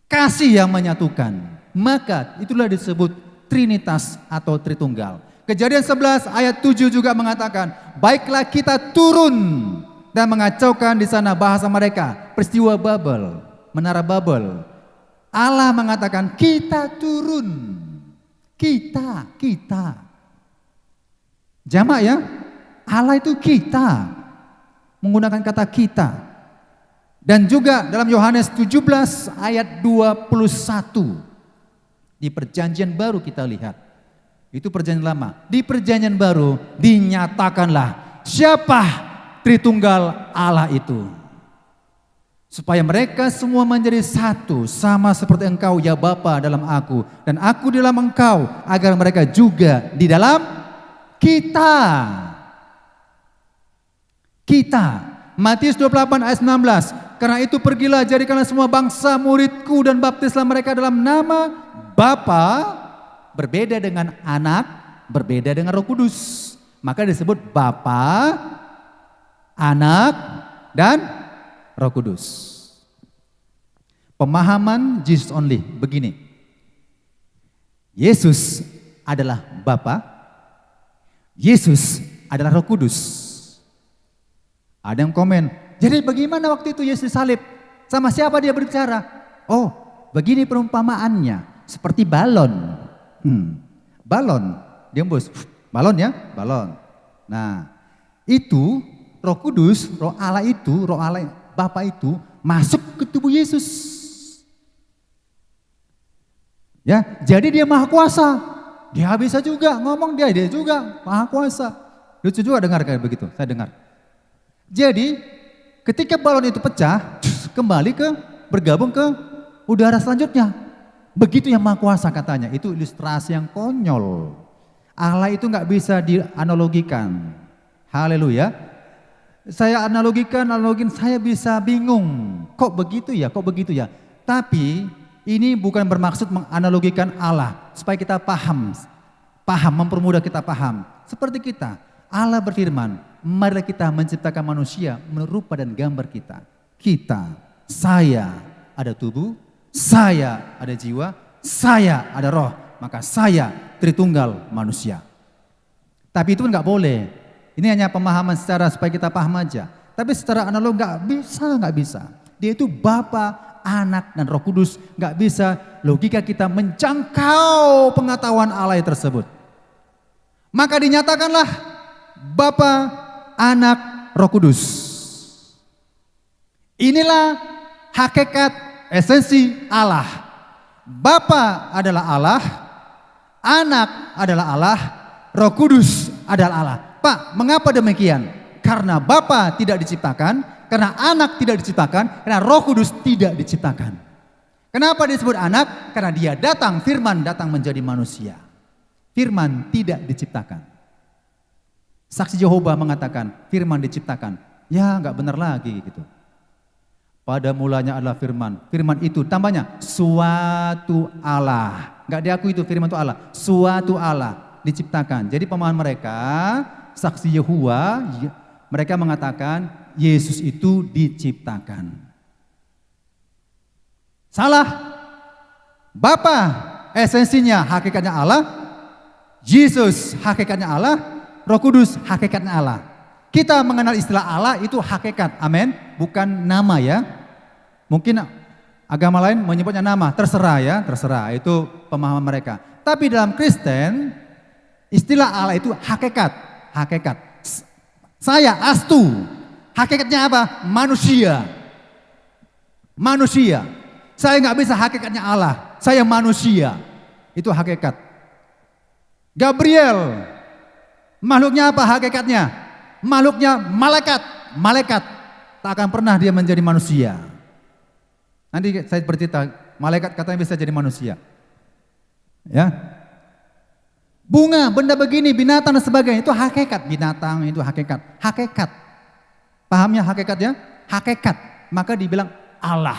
Kasih yang menyatukan. Maka itulah disebut Trinitas atau Tritunggal. Kejadian 11 ayat 7 juga mengatakan, baiklah kita turun dan mengacaukan di sana bahasa mereka. Peristiwa Babel, Menara Babel. Allah mengatakan kita turun. Kita. Jamak ya. Allah itu kita. Menggunakan kata kita. Dan juga dalam Yohanes 17 ayat 21. Di perjanjian baru kita lihat. Itu perjanjian lama. Di perjanjian baru dinyatakanlah siapa Tritunggal Allah itu. Supaya mereka semua menjadi satu, sama seperti Engkau ya Bapa dalam aku dan aku di dalam Engkau, agar mereka juga di dalam kita. Matius 28 ayat 19. Karena itu pergilah, jadikanlah semua bangsa muridku dan baptislah mereka dalam nama Bapa, berbeda dengan Anak, berbeda dengan Roh Kudus. Maka disebut Bapa, Anak, dan Roh Kudus. Pemahaman Jesus only begini. Yesus adalah Bapa, Yesus adalah Roh Kudus. Ada yang komen, jadi bagaimana waktu itu Yesus salib? Sama siapa dia berbicara? Oh, begini perumpamaannya, seperti balon. Balon, diembus. Balon ya, balon. Nah, itu Roh Kudus, Roh Allah itu, Roh Allah Bapa itu masuk ke tubuh Yesus. Ya, jadi dia maha kuasa. Dia bisa juga ngomong, dia juga maha kuasa. Lucu juga dengar kayak begitu, saya dengar. Jadi ketika balon itu pecah, kembali bergabung ke udara selanjutnya. Begitu yang maha kuasa katanya. Itu ilustrasi yang konyol. Allah itu nggak bisa dianalogikan. Haleluya. Saya analogikan, saya bisa bingung. Kok begitu ya? Tapi ini bukan bermaksud menganalogikan Allah supaya kita paham, mempermudah kita paham. Seperti kita, Allah berfirman, marilah kita menciptakan manusia menurut rupa dan gambar kita. Saya ada tubuh, saya ada jiwa, saya ada roh. maka saya Tritunggal manusia. Tapi itu nggak boleh. Ini hanya pemahaman secara supaya kita paham aja. Tapi secara analog nggak bisa. Dia itu Bapa, Anak, dan Roh Kudus. Nggak bisa logika kita menjangkau pengetahuan Allah tersebut. Maka dinyatakanlah Bapa, Anak, Roh Kudus. Inilah hakikat esensi Allah. Bapa adalah Allah, Anak adalah Allah, Roh Kudus adalah Allah. Pak, mengapa demikian? Karena Bapa tidak diciptakan, karena Anak tidak diciptakan, karena Roh Kudus tidak diciptakan. Kenapa disebut Anak? Karena dia datang, Firman datang menjadi manusia. Firman tidak diciptakan. Saksi Yehova mengatakan Firman diciptakan. Ya nggak benar lagi gitu. Pada mulanya adalah Firman. Firman itu tambahnya suatu Allah. Nggak diakui itu Firman itu Allah. Suatu Allah diciptakan. Jadi pemahaman mereka, saksi Yehova, mereka mengatakan Yesus itu diciptakan. Salah. Bapa esensinya hakikatnya Allah. Yesus hakikatnya Allah. Roh Kudus hakikatnya Allah. Kita mengenal istilah Allah itu hakikat, amin, bukan nama ya. Mungkin agama lain menyebutnya nama, terserah ya, terserah, itu pemahaman mereka. Tapi dalam Kristen, istilah Allah itu hakikat, hakikat. Saya astu, hakikatnya apa? Manusia. Manusia. Saya nggak bisa hakikatnya Allah, saya manusia. Itu hakikat. Gabriel, makhluknya apa hakikatnya? Makhluknya malaikat, malaikat. Tak akan pernah dia menjadi manusia. Nanti saya bercerita, malaikat katanya bisa jadi manusia. Ya. Bunga, benda begini, binatang dan sebagainya, itu hakikat. Binatang itu hakikat. Hakikat. Pahamnya hakikatnya? Hakikat. Maka dibilang Allah.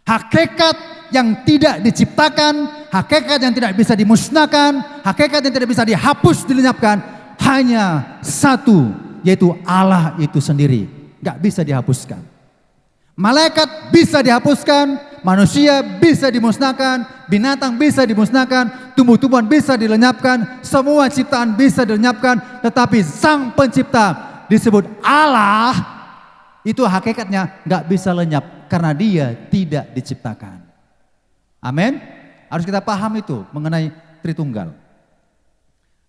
Hakikat yang tidak diciptakan, hakikat yang tidak bisa dimusnahkan, hakikat yang tidak bisa dihapus, dilenyapkan, hanya satu, yaitu Allah itu sendiri. Gak bisa dihapuskan. Malaikat bisa dihapuskan, manusia bisa dimusnahkan, binatang bisa dimusnahkan, tumbuh-tumbuhan bisa dilenyapkan, semua ciptaan bisa dilenyapkan, tetapi Sang Pencipta disebut Allah, itu hakikatnya gak bisa lenyap karena dia tidak diciptakan. Amin. Harus kita paham itu mengenai Tritunggal.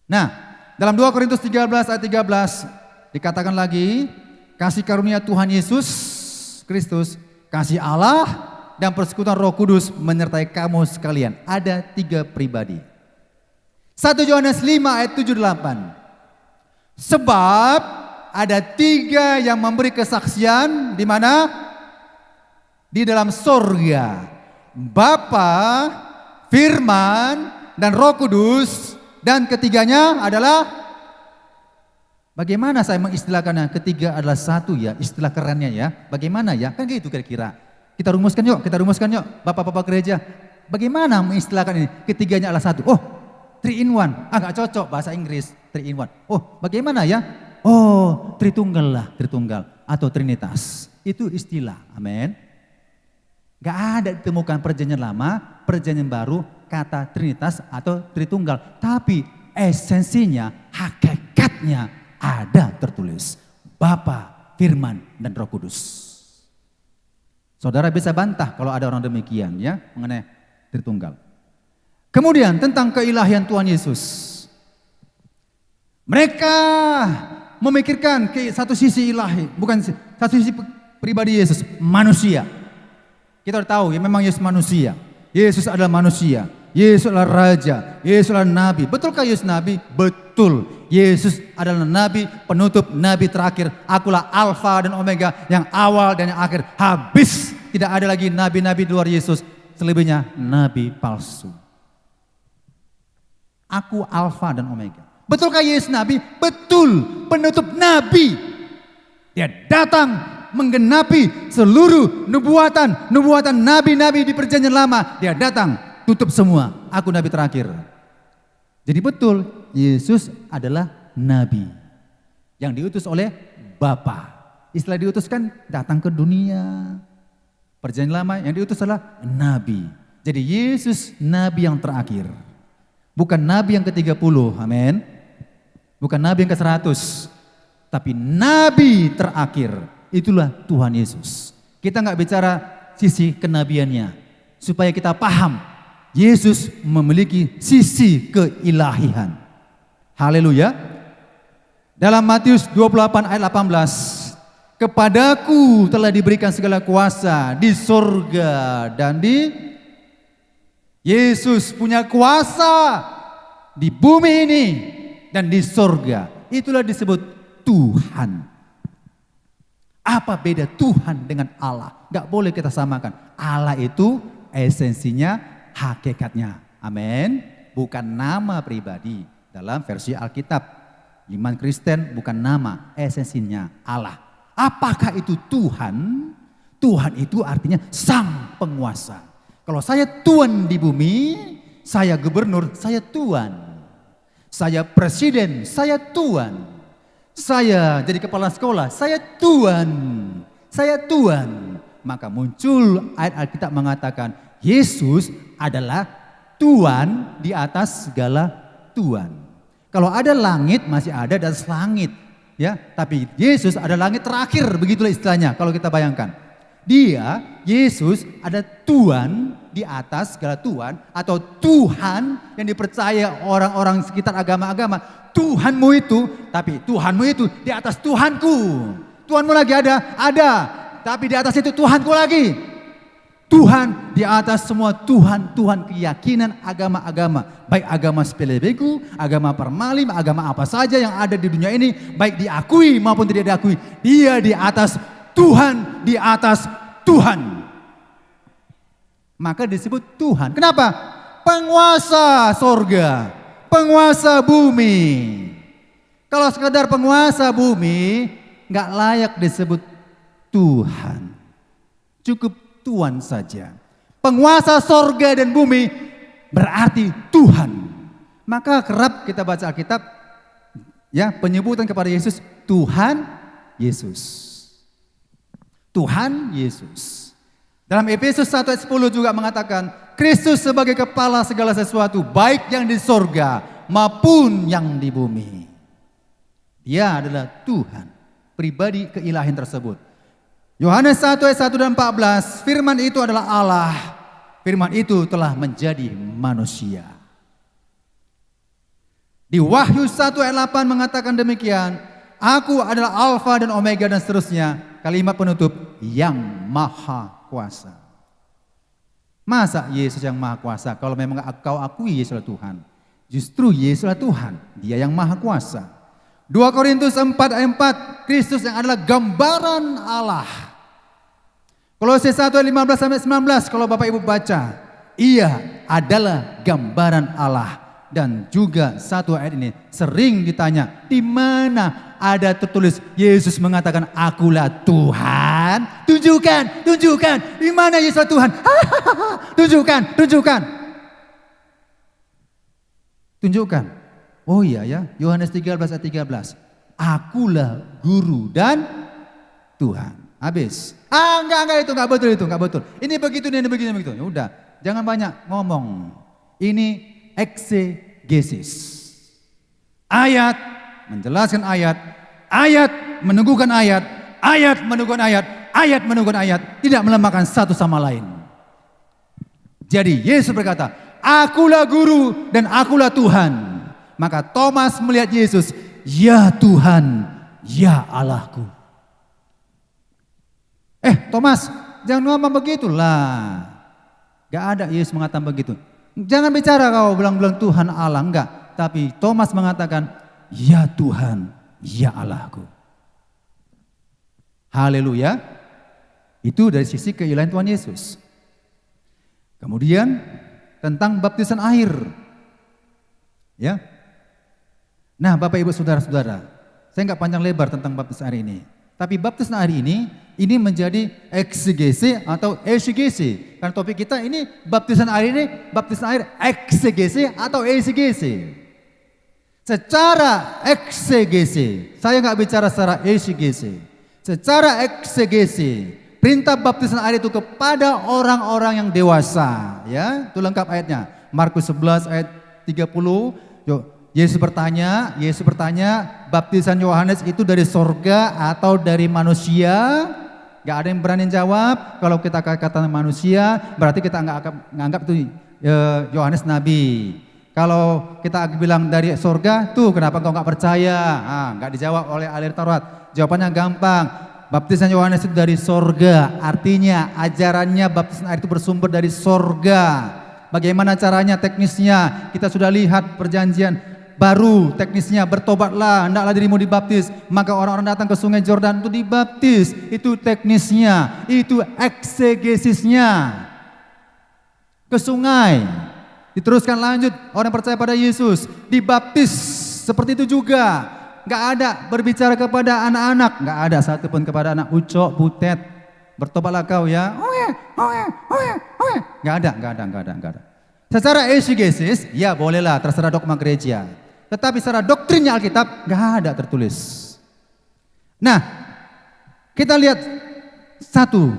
Nah, dalam 2 Korintus 13 ayat 13 dikatakan lagi, kasih karunia Tuhan Yesus Kristus, kasih Allah dan persekutuan Roh Kudus menyertai kamu sekalian. Ada 3 pribadi. 1 Yohanes 5 ayat 7-8. Sebab ada 3 yang memberi kesaksian di mana? Di dalam sorga. Bapa, Firman, dan Roh Kudus. Dan ketiganya adalah, bagaimana saya mengistilahkannya? Ketiga adalah satu ya, istilah kerennya ya. Bagaimana ya? Kan gitu kira-kira. Kita rumuskan yuk. Bapak-bapak gereja. Bagaimana mengistilahkan ini? Ketiganya adalah satu. Oh, 3 in 1. Gak cocok bahasa Inggris, 3 in 1. Oh, bagaimana ya? Oh, Tritunggal lah, Tritunggal atau Trinitas. Itu istilah, amin. Gak ada ditemukan perjanjian lama, perjanjian baru, kata Trinitas atau Tritunggal. Tapi esensinya, hakikatnya ada tertulis. Bapa, Firman, dan Roh Kudus. Saudara bisa bantah kalau ada orang demikian ya, mengenai Tritunggal. Kemudian tentang keilahian Tuhan Yesus. Mereka memikirkan ke satu sisi ilahi, bukan satu sisi pribadi Yesus, manusia. Kita udah tahu ya memang Yesus manusia. Yesus adalah manusia. Yesus adalah raja. Yesus adalah nabi. Betulkah Yesus nabi? Betul. Yesus adalah nabi, penutup, nabi terakhir. Akulah Alfa dan Omega, yang awal dan yang akhir. Habis. Tidak ada lagi nabi-nabi di luar Yesus. Selebihnya nabi palsu. Aku Alfa dan Omega. Betulkah Yesus nabi? Betul. Penutup nabi. Dia datang menggenapi seluruh nubuatan nabi-nabi di perjanjian lama. Dia datang, tutup semua. Aku nabi terakhir. Jadi betul, Yesus adalah nabi yang diutus oleh Bapa. Istilah diutus kan datang ke dunia. Perjanjian lama yang diutus adalah nabi. Jadi Yesus nabi yang terakhir. Bukan nabi yang ke-30, amin. Bukan nabi yang ke-100. Tapi nabi terakhir, itulah Tuhan Yesus. Kita nggak bicara sisi kenabiannya. Supaya kita paham, Yesus memiliki sisi keilahian. Haleluya. Dalam Matius 28 ayat 18. Kepadaku telah diberikan segala kuasa di surga dan di Yesus punya kuasa di bumi ini dan di surga. Itulah disebut Tuhan. Apa beda Tuhan dengan Allah? Gak boleh kita samakan. Allah itu esensinya, hakikatnya. Amin. Bukan nama pribadi dalam versi Alkitab. Iman Kristen bukan nama, esensinya Allah. Apakah itu Tuhan? Tuhan itu artinya sang penguasa. Kalau saya tuan di bumi, saya gubernur, saya tuan. Saya presiden, saya tuan. Saya jadi kepala sekolah, saya tuan. Saya tuan. Maka muncul ayat Alkitab mengatakan Yesus adalah tuan di atas segala tuan. Kalau ada langit masih ada di atas langit. Ya, tapi Yesus ada langit terakhir, begitulah istilahnya kalau kita bayangkan. Dia, Yesus ada Tuhan di atas segala Tuhan atau Tuhan yang dipercaya orang-orang sekitar agama-agama. Tuhanmu itu, tapi Tuhanmu itu di atas Tuhanku. Tuhanmu lagi ada, tapi di atas itu Tuhanku lagi. Tuhan di atas semua Tuhan keyakinan agama-agama. Baik agama sepelebeku, agama permalim, agama apa saja yang ada di dunia ini. Baik diakui maupun tidak diakui. Dia di atas Tuhan, di atas Tuhan. Maka disebut Tuhan. Kenapa? Penguasa sorga, penguasa bumi. Kalau sekadar penguasa bumi, gak layak disebut Tuhan. Cukup Tuhan saja. Penguasa sorga dan bumi berarti Tuhan. Maka kerap kita baca Alkitab, ya, penyebutan kepada Yesus, Tuhan Yesus. Tuhan Yesus. Dalam Efesus 1 ayat 10 juga mengatakan, Kristus sebagai kepala segala sesuatu, baik yang di sorga maupun yang di bumi. Dia adalah Tuhan, pribadi keilahian tersebut. Yohanes 1 ayat 1 dan 14, firman itu adalah Allah. Firman itu telah menjadi manusia. Di Wahyu 1 ayat 8 mengatakan demikian, Aku adalah Alfa dan Omega dan seterusnya. Kalimat penutup, yang maha kuasa. Masa Yesus yang maha kuasa? Kalau memang kau akui Yesus adalah Tuhan. Justru Yesus adalah Tuhan, dia yang maha kuasa. 2 Korintus 4 ayat 4, Kristus yang adalah gambaran Allah. Kolose 1 ayat 15 sampai 19 kalau Bapak Ibu baca, ia adalah gambaran Allah. Dan juga satu ayat ini sering ditanya, di mana ada tertulis Yesus mengatakan akulah Tuhan? Tunjukkan, di mana Yesus Tuhan? Tunjukkan. Oh iya ya, Yohanes 13 ayat 13. Akulah guru dan Tuhan. Habis. Enggak itu, enggak betul. Ini begitu. Ya udah, jangan banyak ngomong. Ini eksegesis. Ayat menjelaskan ayat, ayat meneguhkan ayat, ayat meneguhkan ayat, ayat meneguhkan ayat, tidak melemahkan satu sama lain. Jadi Yesus berkata, akulah guru dan akulah Tuhan. Maka Thomas melihat Yesus, ya Tuhan, ya Allahku. Thomas, jangan ngomong begitulah. Gak ada Yesus mengatakan begitu. Jangan bicara kau bilang-bilang Tuhan Allah, enggak. Tapi Thomas mengatakan, ya Tuhan, ya Allahku. Haleluya. Itu dari sisi keilahian Tuhan Yesus. Kemudian tentang baptisan air. Ya. Nah, Bapak Ibu Saudara-saudara, saya enggak panjang lebar tentang baptisan air ini. Tapi baptisan air ini menjadi eksegese atau esegese. Karena topik kita ini baptisan air eksegese atau esegese. Secara eksegese, saya nggak bicara secara esegese. Secara eksegese, perintah baptisan air itu kepada orang-orang yang dewasa, ya. Itu lengkap ayatnya. Markus 11 ayat 30. Yesus bertanya, baptisan Yohanes itu dari sorga atau dari manusia? Gak ada yang berani jawab. Kalau kita kata manusia, berarti kita nganggap itu Yohanes nabi. Kalau kita bilang dari sorga, tuh kenapa kau nggak percaya? Nggak dijawab oleh ahli Taurat. Jawabannya gampang. Baptisan Yohanes itu dari sorga. Artinya ajarannya baptisan air itu bersumber dari sorga. Bagaimana caranya, teknisnya? Kita sudah lihat perjanjian baru, teknisnya bertobatlah, hendaklah dirimu dibaptis. Maka orang-orang datang ke sungai Yordan untuk dibaptis. Itu teknisnya, itu eksegesisnya. Ke sungai. Diteruskan lanjut, orang percaya pada Yesus dibaptis seperti itu juga. Gak ada berbicara kepada anak-anak, gak ada satupun kepada anak ucok, butet, bertobatlah kau ya. Gak ada. Secara exegesis, ya bolehlah, terserah dogma gereja. Tetapi secara doktrinnya Alkitab gak ada tertulis. Nah, kita lihat satu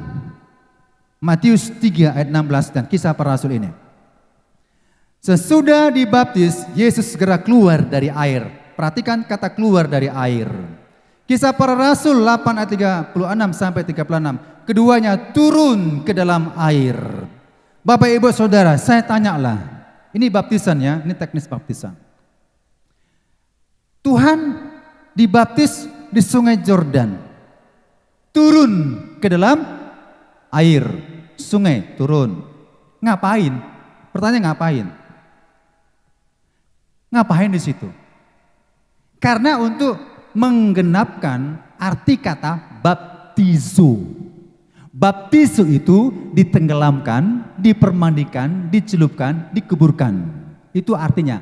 Matius 3 ayat 16 dan Kisah Para Rasul ini. Sesudah dibaptis, Yesus segera keluar dari air. Perhatikan kata keluar dari air. Kisah Para Rasul 8 ayat 36 sampai 36. Keduanya turun ke dalam air. Bapak Ibu Saudara, saya tanyalah. Ini baptisan ya, ini teknis baptisan. Tuhan dibaptis di sungai Yordan. Turun ke dalam air. Sungai turun. Ngapain? Pertanyaan ngapain? Ngapain di situ? Karena untuk menggenapkan arti kata baptizo. Baptizo itu ditenggelamkan, dipermandikan, dicelupkan, dikuburkan. Itu artinya.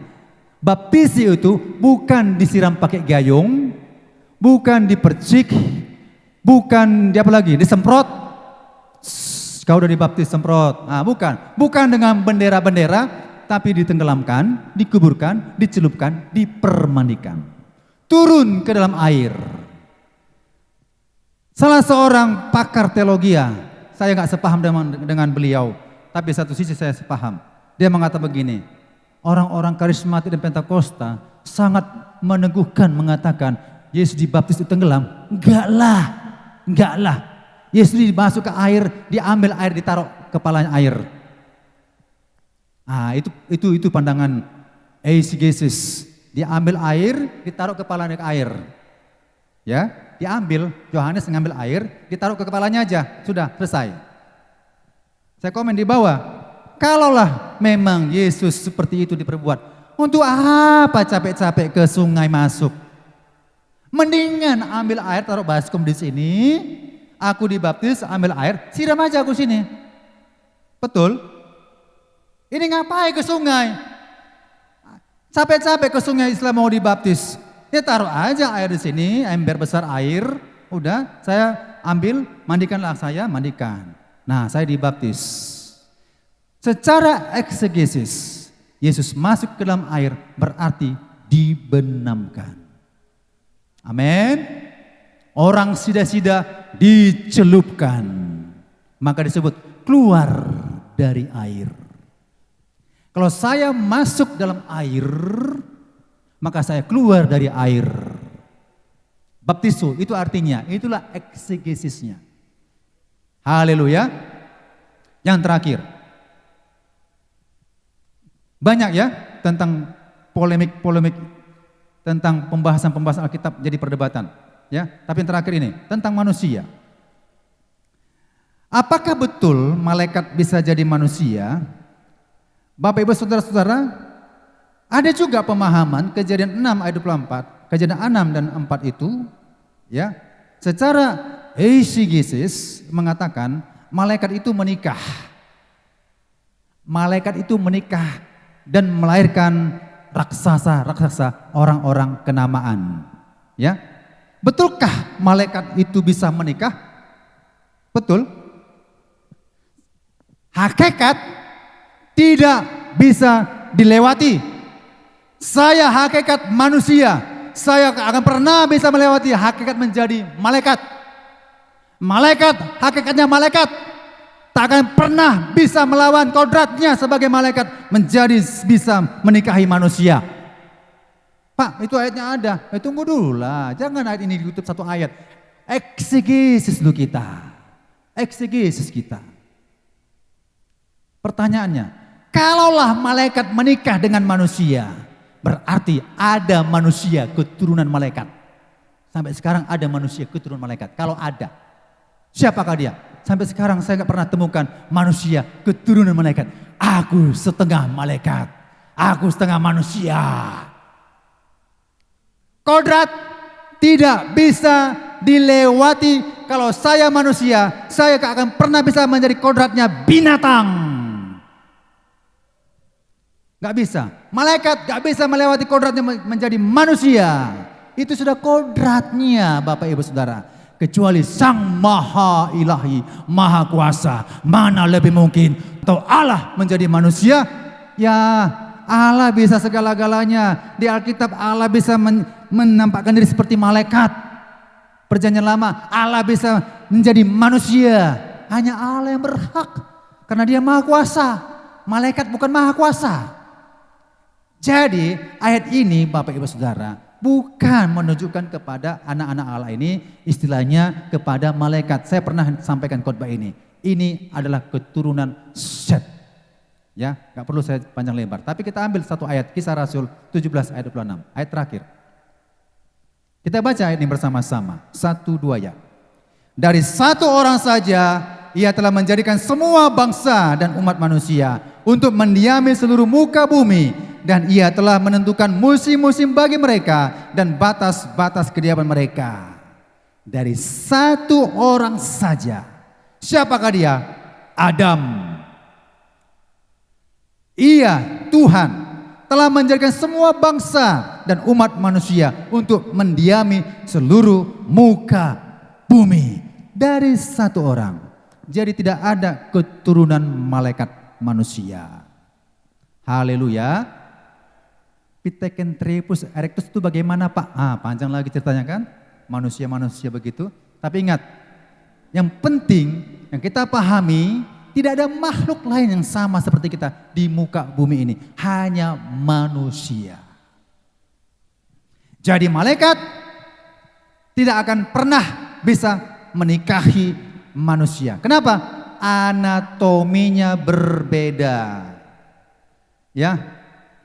Baptizo itu bukan disiram pakai gayung, bukan dipercik, bukan disemprot. Kau udah dibaptis semprot. Bukan dengan bendera-bendera. Tapi ditenggelamkan, dikuburkan, dicelupkan, dipermandikan. Turun ke dalam air. Salah seorang pakar teologi, saya nggak sepaham dengan beliau, tapi satu sisi saya sepaham. Dia mengatakan begini, orang-orang karismatik dan Pentakosta sangat meneguhkan mengatakan Yesus dibaptis itu tenggelam. Enggak lah. Yesus dimasuk ke air, diambil air, ditaruh kepalanya air. Itu pandangan eisegesis. Dia ambil air, ditaruh kepalanya ke air. Ya, diambil, Yohanes ngambil air, ditaruh ke kepalanya aja, sudah selesai. Saya komen di bawah, kalaulah memang Yesus seperti itu diperbuat, untuk apa capek-capek ke sungai masuk? Mendingan ambil air, taruh baskom di sini, aku dibaptis, ambil air, siram aja aku sini. Betul? Ini ngapain ke sungai? Capek-capek ke sungai Islam mau dibaptis. Ya taruh aja air di sini, ember besar air. Udah, saya ambil, mandikanlah saya, mandikan. Nah, saya dibaptis. Secara eksegesis, Yesus masuk ke dalam air berarti dibenamkan. Amin. Orang sida-sida dicelupkan. Maka disebut keluar dari air. Kalau saya masuk dalam air, maka saya keluar dari air. Baptizo itu artinya, itulah eksegesisnya. Haleluya. Yang terakhir. Banyak ya tentang polemik tentang pembahasan Alkitab jadi perdebatan. Ya, tapi yang terakhir ini tentang manusia. Apakah betul malaikat bisa jadi manusia? Bapak Ibu Saudara-saudara, ada juga pemahaman Kejadian 6 ayat 24, Kejadian 6 dan 4 itu ya, secara eisegesis mengatakan malaikat itu menikah. Malaikat itu menikah dan melahirkan raksasa, orang-orang kenamaan. Ya. Betulkah malaikat itu bisa menikah? Betul. Hakikat tidak bisa dilewati. Saya hakikat manusia, saya akan pernah bisa melewati hakikat menjadi malaikat. Malaikat, hakikatnya malaikat tak akan pernah bisa melawan kodratnya sebagai malaikat menjadi bisa menikahi manusia. Pak, itu ayatnya ada. Tunggu dulu lah, jangan ayat ini ditutup satu ayat. Eksegesis dulu kita. Eksegesis kita. Pertanyaannya, kalaulah malaikat menikah dengan manusia, berarti ada manusia keturunan malaikat. Sampai sekarang ada manusia keturunan malaikat. Kalau ada, siapakah dia? Sampai sekarang saya nggak pernah temukan manusia keturunan malaikat. Aku setengah malaikat, aku setengah manusia. Kodrat tidak bisa dilewati. Kalau saya manusia, saya gak akan pernah bisa menjadi kodratnya binatang. Gak bisa. Malaikat gak bisa melewati kodratnya menjadi manusia. Itu sudah kodratnya Bapak Ibu Saudara. Kecuali Sang Maha Ilahi, Maha Kuasa. Mana lebih mungkin atau Allah menjadi manusia? Ya, Allah bisa segala-galanya. Di Alkitab Allah bisa menampakkan diri seperti malaikat. Perjanjian Lama Allah bisa menjadi manusia. Hanya Allah yang berhak. Karena dia Maha Kuasa. Malaikat bukan Maha Kuasa. Jadi ayat ini Bapak Ibu Saudara bukan menunjukkan kepada anak-anak Allah ini, istilahnya kepada malaikat. Saya pernah sampaikan khotbah ini. Ini adalah keturunan Set. Ya, gak perlu saya panjang lebar. Tapi kita ambil satu ayat, Kisah Rasul 17 ayat 26, ayat terakhir. Kita baca ayat ini bersama-sama. 1, 2 ya. Dari satu orang saja ia telah menjadikan semua bangsa dan umat manusia untuk mendiami seluruh muka bumi, dan ia telah menentukan musim-musim bagi mereka dan batas-batas kediaman mereka. Dari satu orang saja. Siapakah dia? Adam. Ia, Tuhan, telah menjadikan semua bangsa dan umat manusia untuk mendiami seluruh muka bumi. Dari satu orang. Jadi tidak ada keturunan malaikat manusia. Haleluya. Pithecanthropus erectus itu bagaimana Pak? Panjang lagi ceritanya kan. Manusia-manusia begitu. Tapi ingat, yang penting yang kita pahami, tidak ada makhluk lain yang sama seperti kita di muka bumi ini. Hanya manusia. Jadi malaikat tidak akan pernah bisa menikahi manusia. Kenapa? Anatominya berbeda. Ya,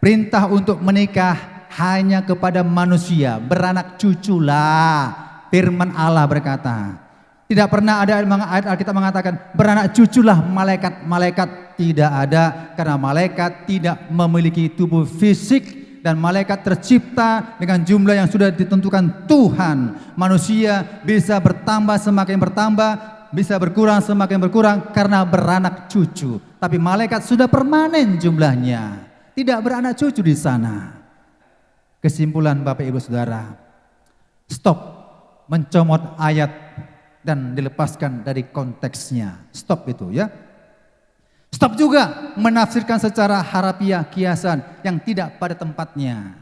perintah untuk menikah hanya kepada manusia. Beranak cuculah. Firman Allah berkata. Tidak pernah ada ayat Alkitab mengatakan beranak cuculah malaikat. Tidak ada, karena malaikat tidak memiliki tubuh fisik dan malaikat tercipta dengan jumlah yang sudah ditentukan Tuhan. Manusia bisa bertambah semakin bertambah, bisa berkurang semakin berkurang karena beranak cucu. Tapi malaikat sudah permanen jumlahnya. Tidak beranak cucu di sana. Kesimpulan Bapak Ibu Saudara, stop mencomot ayat dan dilepaskan dari konteksnya. Stop itu ya. Stop juga menafsirkan secara harafiah kiasan yang tidak pada tempatnya.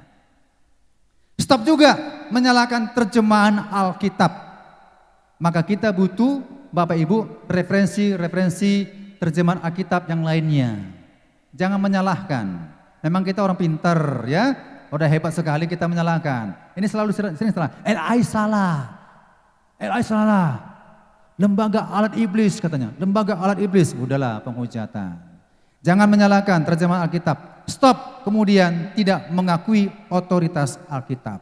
Stop juga menyalahkan terjemahan Alkitab. Maka kita butuh Bapak Ibu referensi terjemahan Alkitab yang lainnya. Jangan menyalahkan. Memang kita orang pintar ya. Udah hebat sekali kita menyalahkan. Ini selalu sering salah. LI salah. LI salah. Lembaga alat iblis katanya. Lembaga alat iblis. Udahlah penghujatan. Jangan menyalahkan terjemahan Alkitab. Stop kemudian tidak mengakui otoritas Alkitab.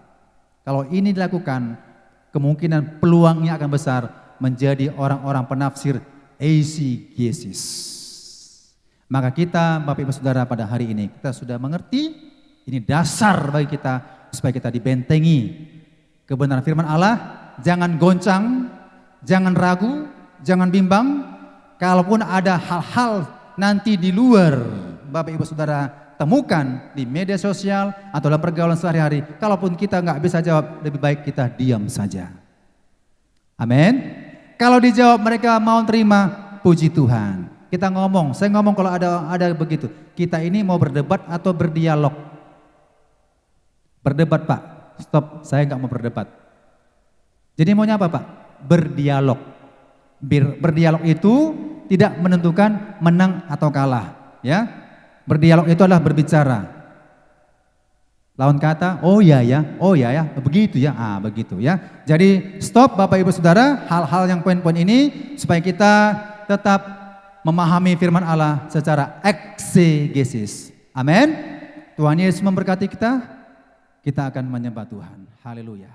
Kalau ini dilakukan, kemungkinan peluangnya akan besar menjadi orang-orang penafsir eisegesis. Maka kita Bapak Ibu Saudara pada hari ini kita sudah mengerti, ini dasar bagi kita supaya kita dibentengi kebenaran firman Allah. Jangan goncang, jangan ragu, jangan bimbang. Kalaupun ada hal-hal nanti di luar Bapak Ibu Saudara temukan di media sosial atau dalam pergaulan sehari-hari, kalaupun kita nggak bisa jawab, lebih baik kita diam saja. Amin. Kalau dijawab mereka mau terima, puji Tuhan. Kita ngomong, saya ngomong kalau ada begitu. Kita ini mau berdebat atau berdialog? Berdebat Pak. Stop, saya nggak mau berdebat. Jadi maunya apa Pak? Berdialog. Berdialog itu tidak menentukan menang atau kalah, ya. Berdialog itu adalah berbicara. Lawan kata, oh ya ya, begitu ya, begitu ya. Jadi stop Bapak Ibu Saudara, hal-hal yang poin-poin ini supaya kita tetap memahami firman Allah secara eksegesis. Amin. Tuhan Yesus memberkati kita akan menyembah Tuhan. Haleluya.